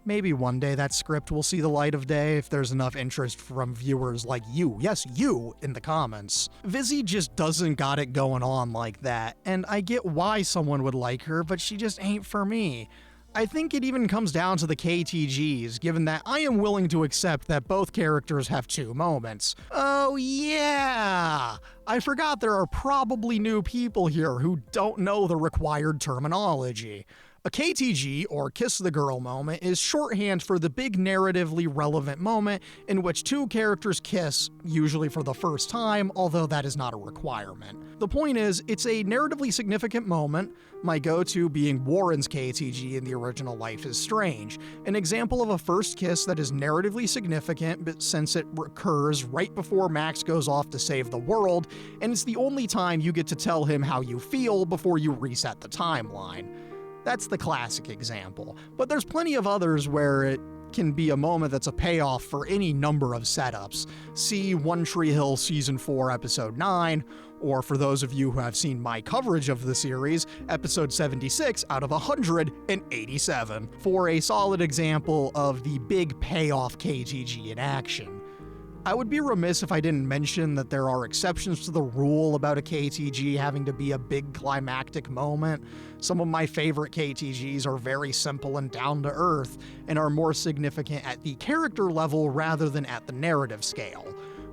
Maybe one day that script will see the light of day if there's enough interest from viewers like you, yes, you, in the comments. Vizzy just doesn't got it going on like that, and I get why someone would like her, but she just ain't for me. I think it even comes down to the KTGs, given that I am willing to accept that both characters have two moments. Oh yeah! I forgot there are probably new people here who don't know the required terminology. A KTG, or Kiss the Girl moment, is shorthand for the big narratively relevant moment in which two characters kiss, usually for the first time, although that is not a requirement. The point is, it's a narratively significant moment, my go-to being Warren's KTG in the original Life is Strange, an example of a first kiss that is narratively significant but since it occurs right before Max goes off to save the world, and it's the only time you get to tell him how you feel before you reset the timeline. That's the classic example, but there's plenty of others where it can be a moment that's a payoff for any number of setups. See One Tree Hill Season 4, Episode 9, or for those of you who have seen my coverage of the series, Episode 76 out of 187, for a solid example of the big payoff KTG in action. I would be remiss if I didn't mention that there are exceptions to the rule about a KTG having to be a big climactic moment. Some of my favorite KTGs are very simple and down to earth, and are more significant at the character level rather than at the narrative scale.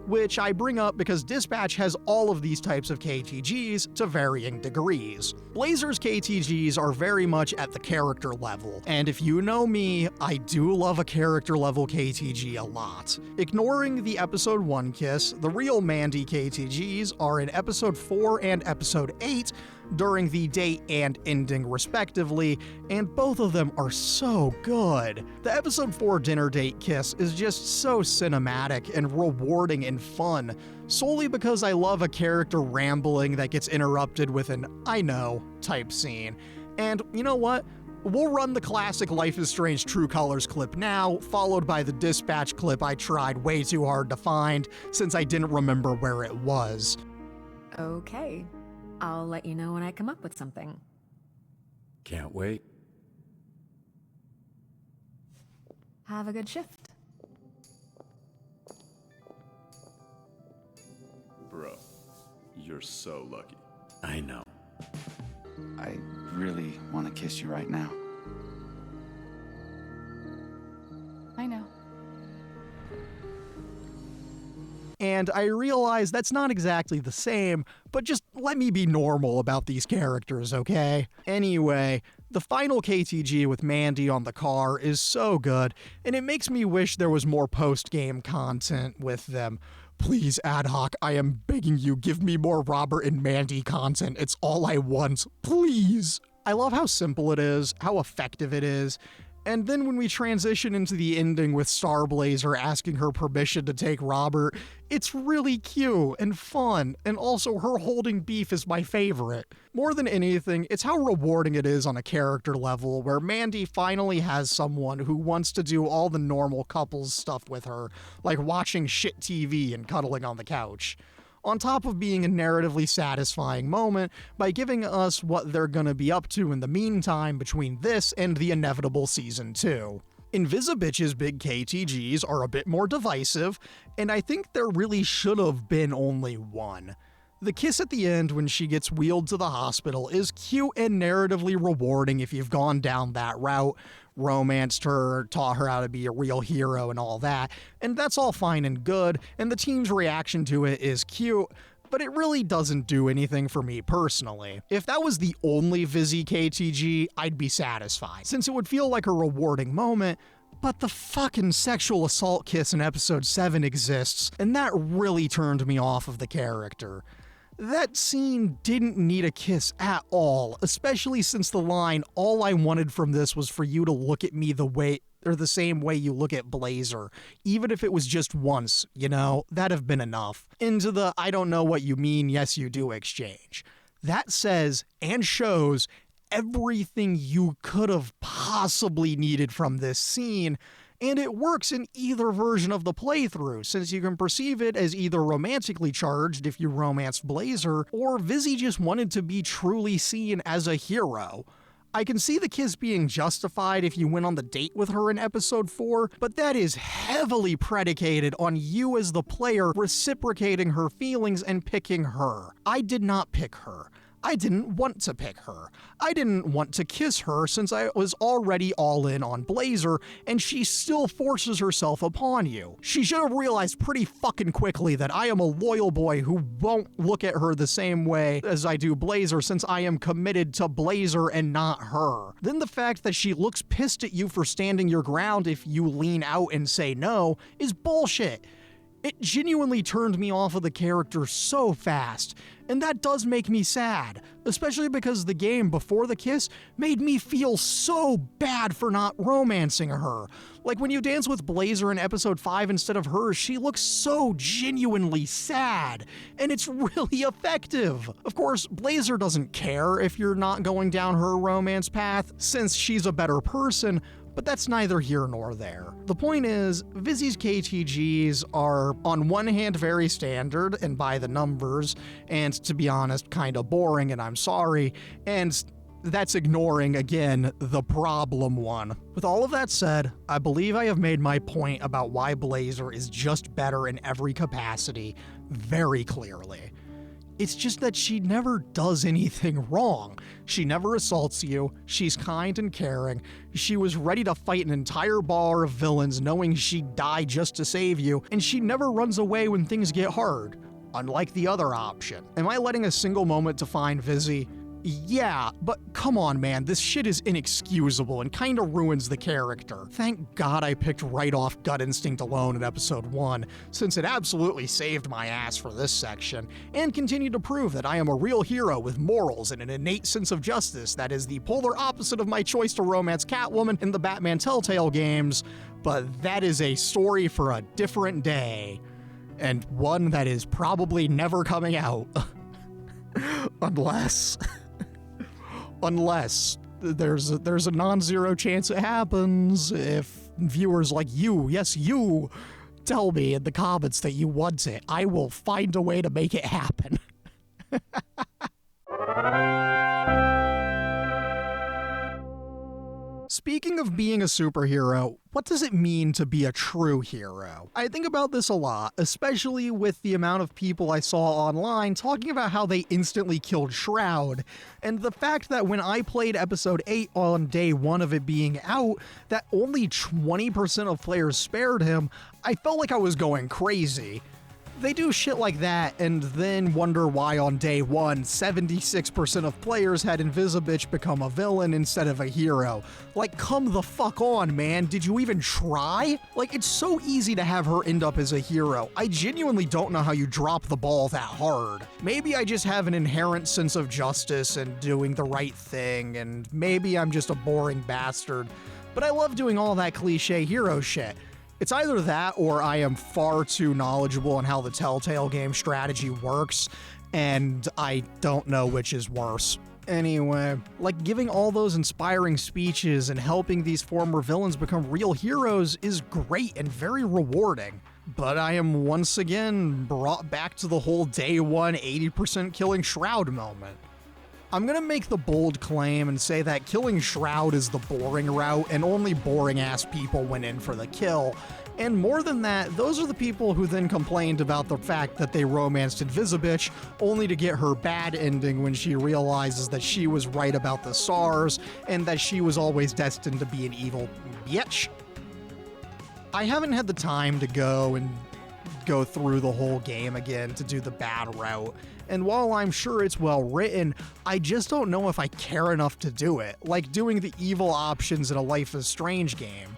which I bring up because Dispatch has all of these types of KTGs to varying degrees. Blazer's KTGs are very much at the character level, and if you know me, I do love a character level KTG a lot. Ignoring the episode 1 kiss, the real Mandy KTGs are in episode 4 and episode 8, during the date and ending respectively, and both of them are so good. The episode 4 dinner date kiss is just so cinematic and rewarding and fun, solely because I love a character rambling that gets interrupted with an "I know" type scene. And you know what? We'll run the classic Life is Strange True Colors clip now, followed by the Dispatch clip I tried way too hard to find since I didn't remember where it was. Okay. I'll let you know when I come up with something. Can't wait. Have a good shift. Bro, you're so lucky. I know. I really want to kiss you right now. I know. And I realize that's not exactly the same, but just let me be normal about these characters, okay? Anyway, the final KTG with Mandy on the car is so good, and it makes me wish there was more post-game content with them. Please, Ad Hoc, I am begging you, give me more Robert and Mandy content. It's all I want. Please. I love how simple it is, how effective it is. And then when we transition into the ending with Starblazer asking her permission to take Robert, it's really cute and fun, and also her holding beef is my favorite. More than anything, it's how rewarding it is on a character level, where Mandy finally has someone who wants to do all the normal couples stuff with her, like watching shit TV and cuddling on the couch. On top of being a narratively satisfying moment by giving us what they're gonna be up to in the meantime between this and the inevitable season 2. Invisibitch's big KTGs are a bit more divisive, and I think there really should have been only one. The kiss at the end when she gets wheeled to the hospital is cute and narratively rewarding if you've gone down that route, romanced her, taught her how to be a real hero and all that, and that's all fine and good, and the team's reaction to it is cute, but it really doesn't do anything for me personally. If that was the only Vizzy KTG, I'd be satisfied, since it would feel like a rewarding moment, but the fucking sexual assault kiss in episode 7 exists, and that really turned me off of the character. That scene didn't need a kiss at all, especially since the line, "All I wanted from this was for you to look at me the same way you look at Blazer," even if it was just once, you know, that'd have been enough. Into the "I don't know what you mean, yes you do" exchange. That says and shows everything you could have possibly needed from this scene, and it works in either version of the playthrough, since you can perceive it as either romantically charged if you romanced Blazer, or Vizzy just wanted to be truly seen as a hero. I can see the kiss being justified if you went on the date with her in episode 4, but that is heavily predicated on you as the player reciprocating her feelings and picking her. I did not pick her. I didn't want to pick her. I didn't want to kiss her since I was already all in on Blazer, and she still forces herself upon you. She should have realized pretty fucking quickly that I am a loyal boy who won't look at her the same way as I do Blazer, since I am committed to Blazer and not her. Then the fact that she looks pissed at you for standing your ground if you lean out and say no is bullshit. It genuinely turned me off of the character so fast, and that does make me sad, especially because the game before the kiss made me feel so bad for not romancing her. Like when you dance with Blazer in episode 5 instead of her, she looks so genuinely sad, and it's really effective. Of course, Blazer doesn't care if you're not going down her romance path, since she's a better person, but that's neither here nor there. The point is, Vizzy's KTGs are on one hand very standard and by the numbers, and to be honest, kinda boring, and I'm sorry, and that's ignoring, again, the problem one. With all of that said, I believe I have made my point about why Blazer is just better in every capacity very clearly. It's just that she never does anything wrong. She never assaults you, she's kind and caring, she was ready to fight an entire bar of villains knowing she'd die just to save you, and she never runs away when things get hard, unlike the other option. Am I letting a single moment define Vizzy? Yeah, but come on, man, this shit is inexcusable and kinda ruins the character. Thank God I picked right off Gut Instinct alone in episode 1, since it absolutely saved my ass for this section, and continued to prove that I am a real hero with morals and an innate sense of justice that is the polar opposite of my choice to romance Catwoman in the Batman Telltale games, but that is a story for a different day, and one that is probably never coming out. Unless there's a non-zero chance it happens if viewers like you, yes you, tell me in the comments that you want it. I will find a way to make it happen. Speaking of being a superhero, what does it mean to be a true hero? I think about this a lot, especially with the amount of people I saw online talking about how they instantly killed Shroud, and the fact that when I played episode 8 on day 1 of it being out, that only 20% of players spared him. I felt like I was going crazy. They do shit like that and then wonder why on day 1, 76% of players had Invisibitch become a villain instead of a hero. Like, come the fuck on, man. Did you even try? Like, it's so easy to have her end up as a hero. I genuinely don't know how you drop the ball that hard. Maybe I just have an inherent sense of justice and doing the right thing, and maybe I'm just a boring bastard. But I love doing all that cliche hero shit. It's either that or I am far too knowledgeable on how the Telltale game strategy works, and I don't know which is worse. Anyway, like giving all those inspiring speeches and helping these former villains become real heroes is great and very rewarding. But I am once again brought back to the whole day 1 80% killing Shroud moment. I'm gonna make the bold claim and say that killing Shroud is the boring route and only boring-ass people went in for the kill. And more than that, those are the people who then complained about the fact that they romanced Invisibitch, only to get her bad ending when she realizes that she was right about the SARS and that she was always destined to be an evil bitch. I haven't had the time to go through the whole game again to do the bad route. And while I'm sure it's well written, I just don't know if I care enough to do it, like doing the evil options in a Life is Strange game.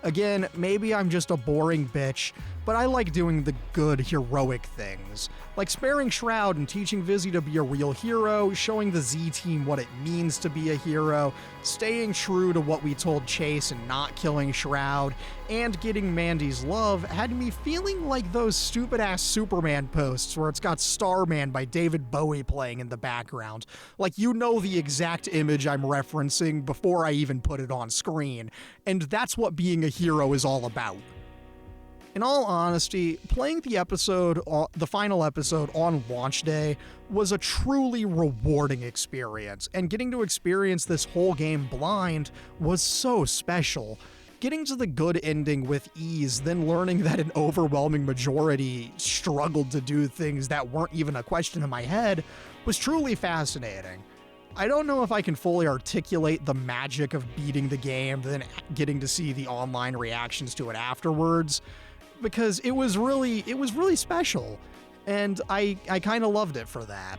Again, maybe I'm just a boring bitch, but I like doing the good heroic things, like sparing Shroud and teaching Vizzy to be a real hero, showing the Z-Team what it means to be a hero, staying true to what we told Chase and not killing Shroud, and getting Mandy's love had me feeling like those stupid-ass Superman posts where it's got Starman by David Bowie playing in the background. Like, you know the exact image I'm referencing before I even put it on screen, and that's what being a hero is all about. In all honesty, playing the final episode on launch day was a truly rewarding experience, and getting to experience this whole game blind was so special. Getting to the good ending with ease, then learning that an overwhelming majority struggled to do things that weren't even a question in my head was truly fascinating. I don't know if I can fully articulate the magic of beating the game, then getting to see the online reactions to it afterwards, because it was really special, and I kind of loved it for that.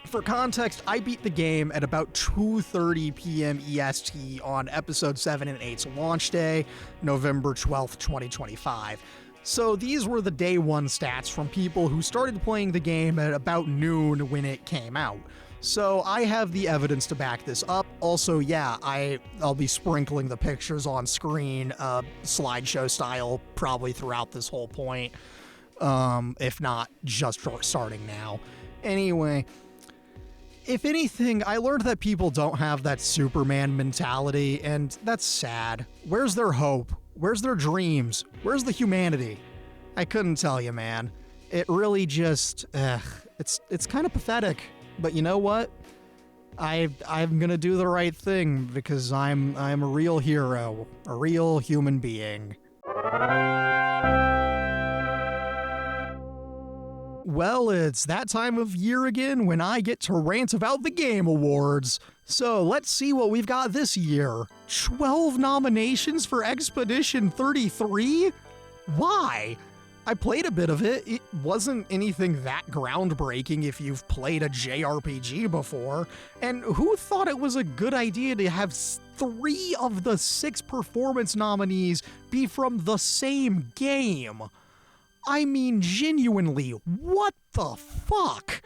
For context, I beat the game at about 2:30 p.m. EST on episode 7 and 8's launch day, November 12th, 2025. So these were the day 1 stats from people who started playing the game at about noon when it came out. So I have the evidence to back this up. Also, yeah, I'll be sprinkling the pictures on screen, slideshow style, probably throughout this whole point, if not just starting now. Anyway, if anything, I learned that people don't have that Superman mentality, and that's sad. Where's their hope? Where's their dreams? Where's the humanity? I couldn't tell you, man. It really just, it's kind of pathetic. But you know what? I'm gonna do the right thing because I'm a real hero, a real human being. Well, it's that time of year again when I get to rant about the Game Awards. So let's see what we've got this year. 12 nominations for Expedition 33? Why? I played a bit of it. It wasn't anything that groundbreaking if you've played a JRPG before. And who thought it was a good idea to have 3 of the 6 performance nominees be from the same game? I mean, genuinely, what the fuck?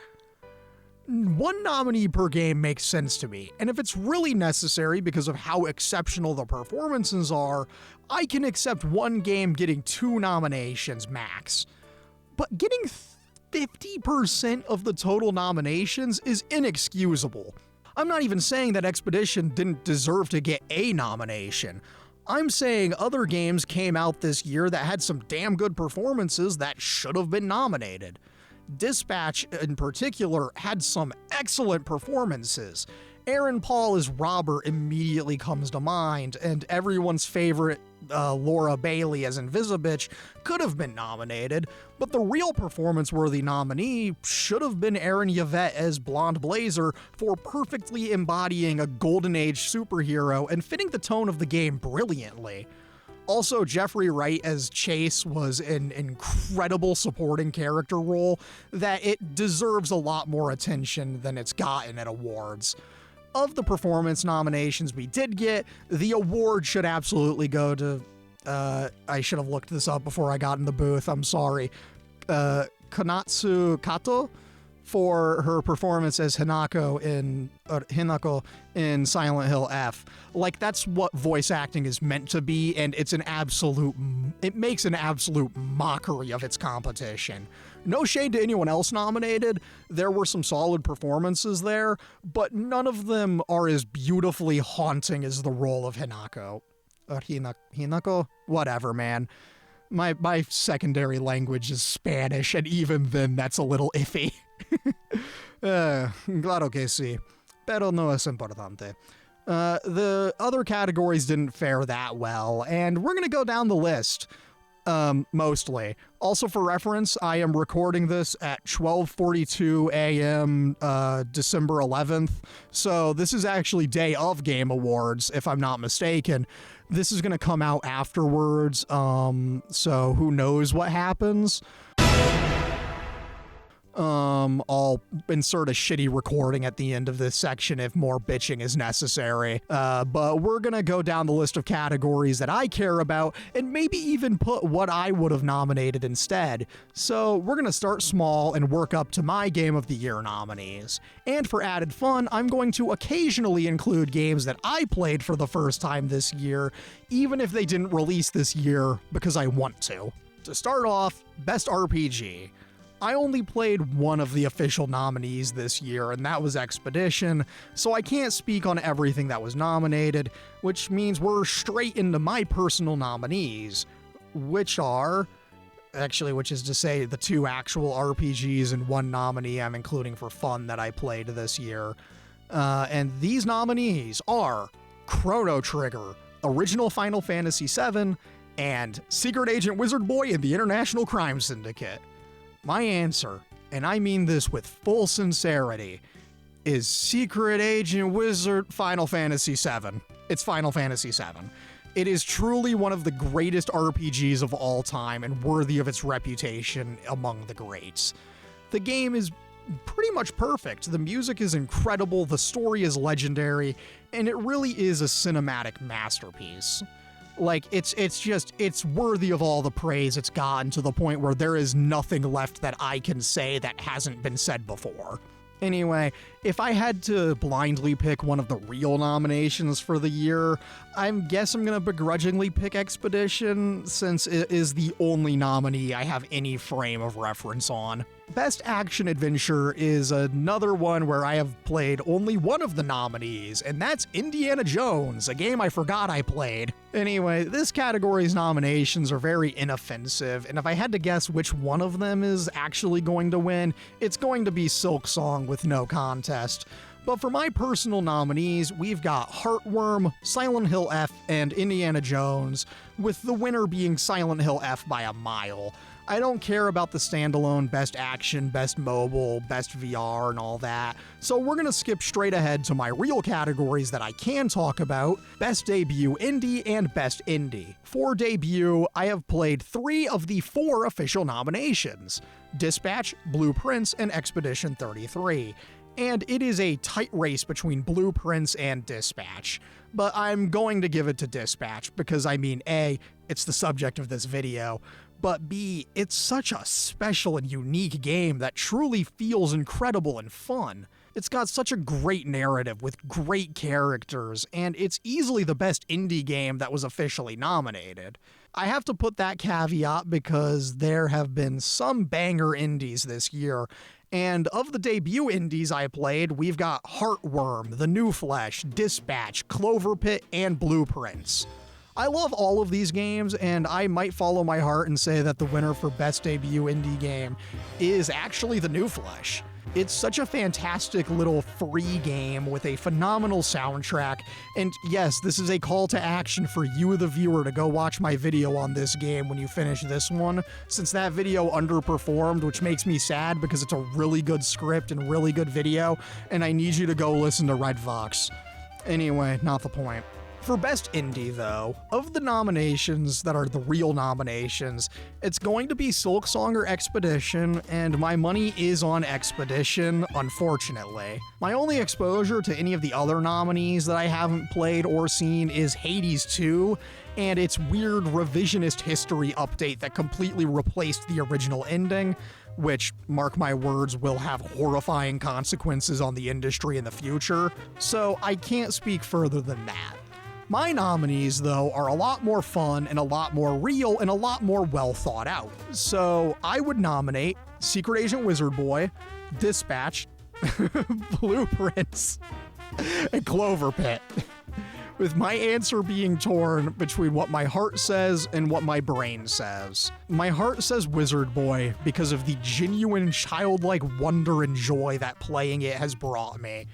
1 nominee per game makes sense to me, and if it's really necessary because of how exceptional the performances are, I can accept 1 game getting 2 nominations max. But getting 50% of the total nominations is inexcusable. I'm not even saying that Expedition didn't deserve to get a nomination. I'm saying other games came out this year that had some damn good performances that should have been nominated. Dispatch, in particular, had some excellent performances. Aaron Paul as Robert immediately comes to mind, and everyone's favorite Laura Bailey as Invisibitch could have been nominated, but the real performance-worthy nominee should have been Aaron Yvette as Blonde Blazer for perfectly embodying a Golden Age superhero and fitting the tone of the game brilliantly. Also, Jeffrey Wright as Chase was an incredible supporting character role that it deserves a lot more attention than it's gotten at awards. Of the performance nominations we did get, the award should absolutely go to, I should have looked this up before I got in the booth, I'm sorry, Konatsu Kato for her performance as Hinako in Silent Hill F. Like, that's what voice acting is meant to be, and it makes an absolute mockery of its competition. No shade to anyone else nominated, there were some solid performances there, but none of them are as beautifully haunting as the role of Hinako. Hinako? Whatever, man. My secondary language is Spanish, and even then that's a little iffy. Claro que sí, pero no es importante. The other categories didn't fare that well, and we're gonna go down the list. Mostly. Also for reference, I am recording this at 12:42 a.m. December 11th, so this is actually day of Game Awards, if I'm not mistaken. This is gonna come out afterwards, so who knows what happens. I'll insert a shitty recording at the end of this section if more bitching is necessary. But we're gonna go down the list of categories that I care about and maybe even put what I would have nominated instead. So we're gonna start small and work up to my Game of the Year nominees. And for added fun, I'm going to occasionally include games that I played for the first time this year, even if they didn't release this year, because I want to. To start off, Best RPG. I only played one of the official nominees this year, and that was Expedition, so I can't speak on everything that was nominated, which means we're straight into my personal nominees, which is to say the 2 actual RPGs and 1 nominee I'm including for fun that I played this year. And these nominees are Chrono Trigger, Original Final Fantasy VII, and Secret Agent Wizard Boy and the International Crime Syndicate. My answer, and I mean this with full sincerity, is Secret Agent Wizard Final Fantasy VII. It's Final Fantasy VII. It is truly one of the greatest RPGs of all time and worthy of its reputation among the greats. The game is pretty much perfect. The music is incredible, the story is legendary, and it really is a cinematic masterpiece. Like, it's worthy of all the praise it's gotten, to the point where there is nothing left that I can say that hasn't been said before. Anyway, if I had to blindly pick one of the real nominations for the year, I guess I'm gonna begrudgingly pick Expedition, since it is the only nominee I have any frame of reference on. Best Action Adventure is another one where I have played only one of the nominees, and that's Indiana Jones, a game I forgot I played. Anyway, this category's nominations are very inoffensive, and if I had to guess which one of them is actually going to win, it's going to be Silksong with no contest. But for my personal nominees, we've got Heartworm, Silent Hill F, and Indiana Jones, with the winner being Silent Hill F by a mile. I don't care about the standalone best action, best mobile, best VR, and all that, so we're gonna skip straight ahead to my real categories that I can talk about: best debut indie and best indie. For debut, I have played 3 of the 4 official nominations: Dispatch, Blueprints, and Expedition 33. And it is a tight race between Blueprints and Dispatch, but I'm going to give it to Dispatch because, I mean, A, it's the subject of this video, but B, it's such a special and unique game that truly feels incredible and fun. It's got such a great narrative with great characters, and it's easily the best indie game that was officially nominated. I have to put that caveat because there have been some banger indies this year, and of the debut indies I played, we've got Heartworm, The New Flesh, Dispatch, Clover Pit, and Blueprints. I love all of these games, and I might follow my heart and say that the winner for best debut indie game is actually The New Flesh. It's such a fantastic little free game with a phenomenal soundtrack, and yes, this is a call to action for you, the viewer, to go watch my video on this game when you finish this one, since that video underperformed, which makes me sad because it's a really good script and really good video, and I need you to go listen to Red Fox. Anyway, not the point. For Best Indie, though, of the nominations that are the real nominations, it's going to be Silksong or Expedition, and my money is on Expedition, unfortunately. My only exposure to any of the other nominees that I haven't played or seen is Hades 2, and its weird revisionist history update that completely replaced the original ending, which, mark my words, will have horrifying consequences on the industry in the future, so I can't speak further than that. My nominees, though, are a lot more fun and a lot more real and a lot more well thought out. So I would nominate Secret Agent Wizard Boy, Dispatch, Blueprints, and Clover Pit, with my answer being torn between what my heart says and what my brain says. My heart says Wizard Boy because of the genuine childlike wonder and joy that playing it has brought me.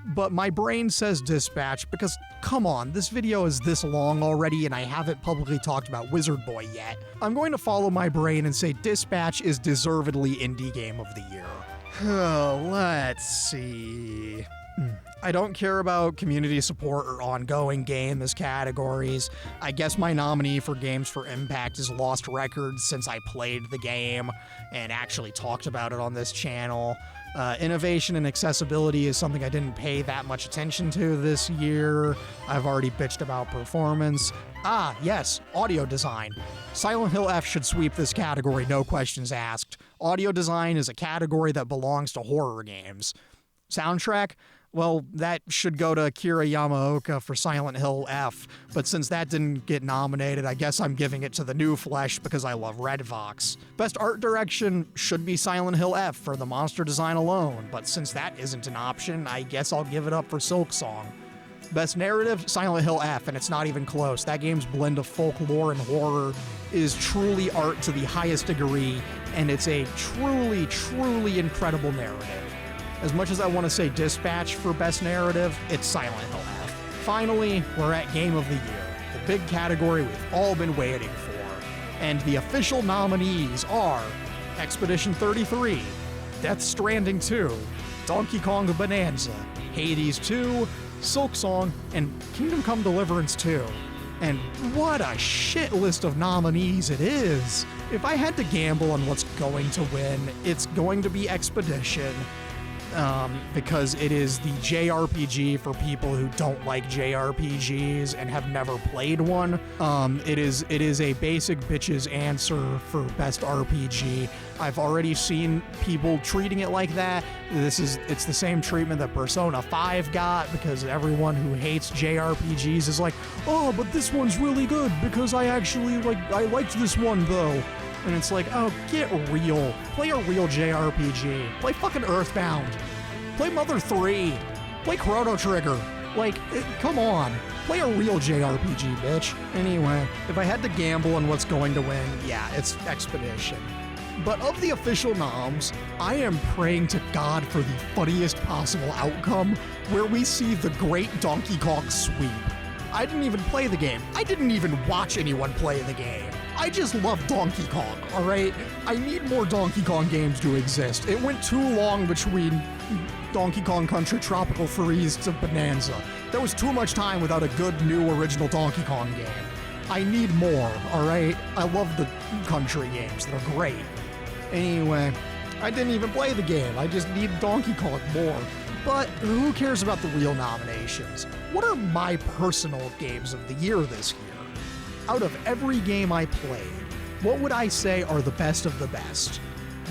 But my brain says Dispatch because, come on, this video is this long already and I haven't publicly talked about Wizard Boy yet. I'm going to follow my brain and say Dispatch is deservedly Indie Game of the Year. Let's see. I don't care about community support or ongoing game as categories. I guess my nominee for Games for Impact is Lost Records since I played the game and actually talked about it on this channel. Innovation and accessibility is something I didn't pay that much attention to this year. I've already bitched about performance. Yes, audio design. Silent Hill F should sweep this category, no questions asked. Audio design is a category that belongs to horror games. Soundtrack? Well, that should go to Akira Yamaoka for Silent Hill F, but since that didn't get nominated, I guess I'm giving it to The New Flesh because I love Red Fox. Best Art Direction should be Silent Hill F for the monster design alone, but since that isn't an option, I guess I'll give it up for Silksong. Best Narrative, Silent Hill F, and it's not even close. That game's blend of folklore and horror is truly art to the highest degree, and it's a truly, truly incredible narrative. As much as I want to say Dispatch for Best Narrative, it's Silent Hill F. Finally, we're at Game of the Year, the big category we've all been waiting for. And the official nominees are Expedition 33, Death Stranding 2, Donkey Kong Bonanza, Hades 2, Silksong, and Kingdom Come Deliverance 2. And what a shit list of nominees it is! If I had to gamble on what's going to win, it's going to be Expedition. Because it is the JRPG for people who don't like JRPGs and have never played one. It is a basic bitch's answer for best RPG. I've already seen people treating it like that. It's the same treatment that Persona 5 got because everyone who hates JRPGs is like, oh, but this one's really good because I liked this one though. And it's like, oh, get real. Play a real JRPG. Play fucking Earthbound. Play Mother 3. Play Chrono Trigger. Come on. Play a real JRPG, bitch. Anyway, if I had to gamble on what's going to win, yeah, it's Expedition. But of the official noms, I am praying to God for the funniest possible outcome, where we see the great Donkey Kong sweep. I didn't even play the game. I didn't even watch anyone play the game. I just love Donkey Kong, alright? I need more Donkey Kong games to exist. It went too long between Donkey Kong Country Tropical Freeze to Bonanza. There was too much time without a good new original Donkey Kong game. I need more, alright? I love the country games, they're great. Anyway, I didn't even play the game, I just need Donkey Kong more. But who cares about the real nominations? What are my personal games of the year this year? Out of every game I played, what would I say are the best of the best?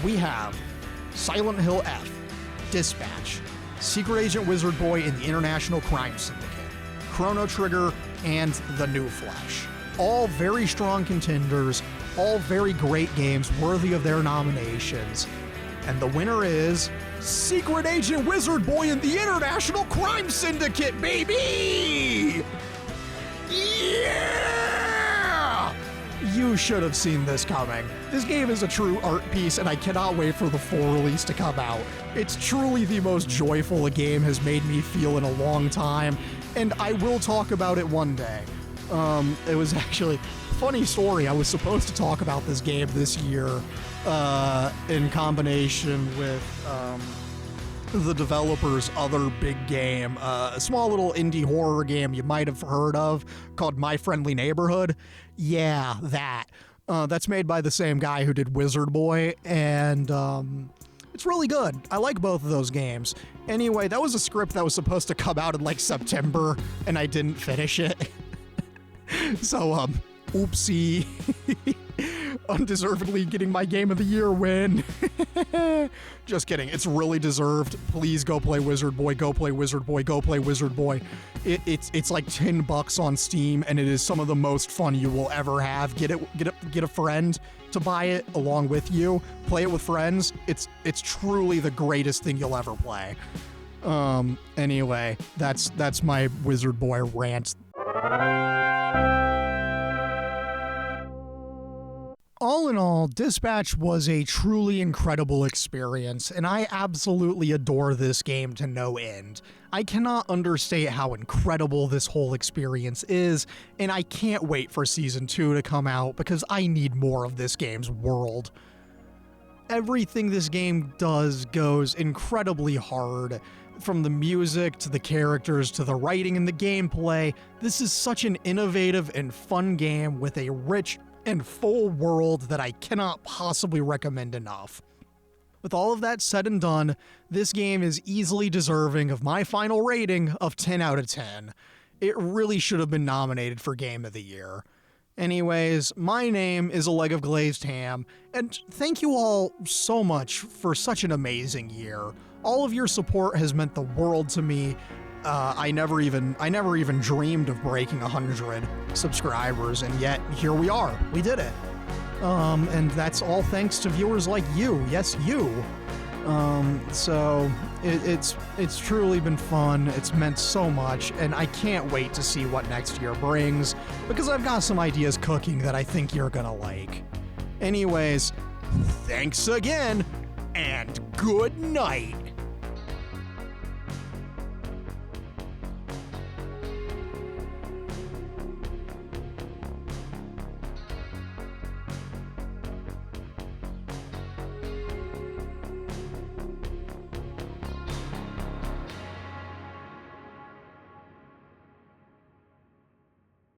We have Silent Hill F, Dispatch, Secret Agent Wizard Boy in the International Crime Syndicate, Chrono Trigger, and The New Flesh. All very strong contenders, all very great games worthy of their nominations. And the winner is Secret Agent Wizard Boy in the International Crime Syndicate, baby! Yeah! You should have seen this coming. This game is a true art piece, and I cannot wait for the full release to come out. It's truly the most joyful a game has made me feel in a long time, and I will talk about it one day. It was actually funny story. I was supposed to talk about this game this year in combination with the developer's other big game, a small little indie horror game you might have heard of called My Friendly Neighborhood. Yeah, that. That's made by the same guy who did Wizard Boy, and it's really good. I like both of those games. Anyway, that was a script that was supposed to come out in like September, and I didn't finish it. So, oopsie. Undeservedly getting my Game of the Year win. Just kidding. It's really deserved. Please go play Wizard Boy. Go play Wizard Boy. Go play Wizard Boy. It's like $10 on Steam, and it is some of the most fun you will ever have. Get a friend to buy it along with you. Play it with friends. It's truly the greatest thing you'll ever play. Anyway, that's my Wizard Boy rant. All in all, Dispatch was a truly incredible experience, and I absolutely adore this game to no end. I cannot understate how incredible this whole experience is, and I can't wait for Season 2 to come out because I need more of this game's world. Everything this game does goes incredibly hard. From the music, to the characters, to the writing and the gameplay, this is such an innovative and fun game with a rich and full world that I cannot possibly recommend enough. With all of that said and done, this game is easily deserving of my final rating of 10 out of 10. It really should have been nominated for Game of the Year. Anyways, my name is A Leg of Glazed Ham, and thank you all so much for such an amazing year. All of your support has meant the world to me. I never even dreamed of breaking 100 subscribers, and yet here we are. We did it. And that's all thanks to viewers like you. Yes, you. So it's truly been fun. It's meant so much, and I can't wait to see what next year brings, because I've got some ideas cooking that I think you're gonna like. Anyways, thanks again, and good night.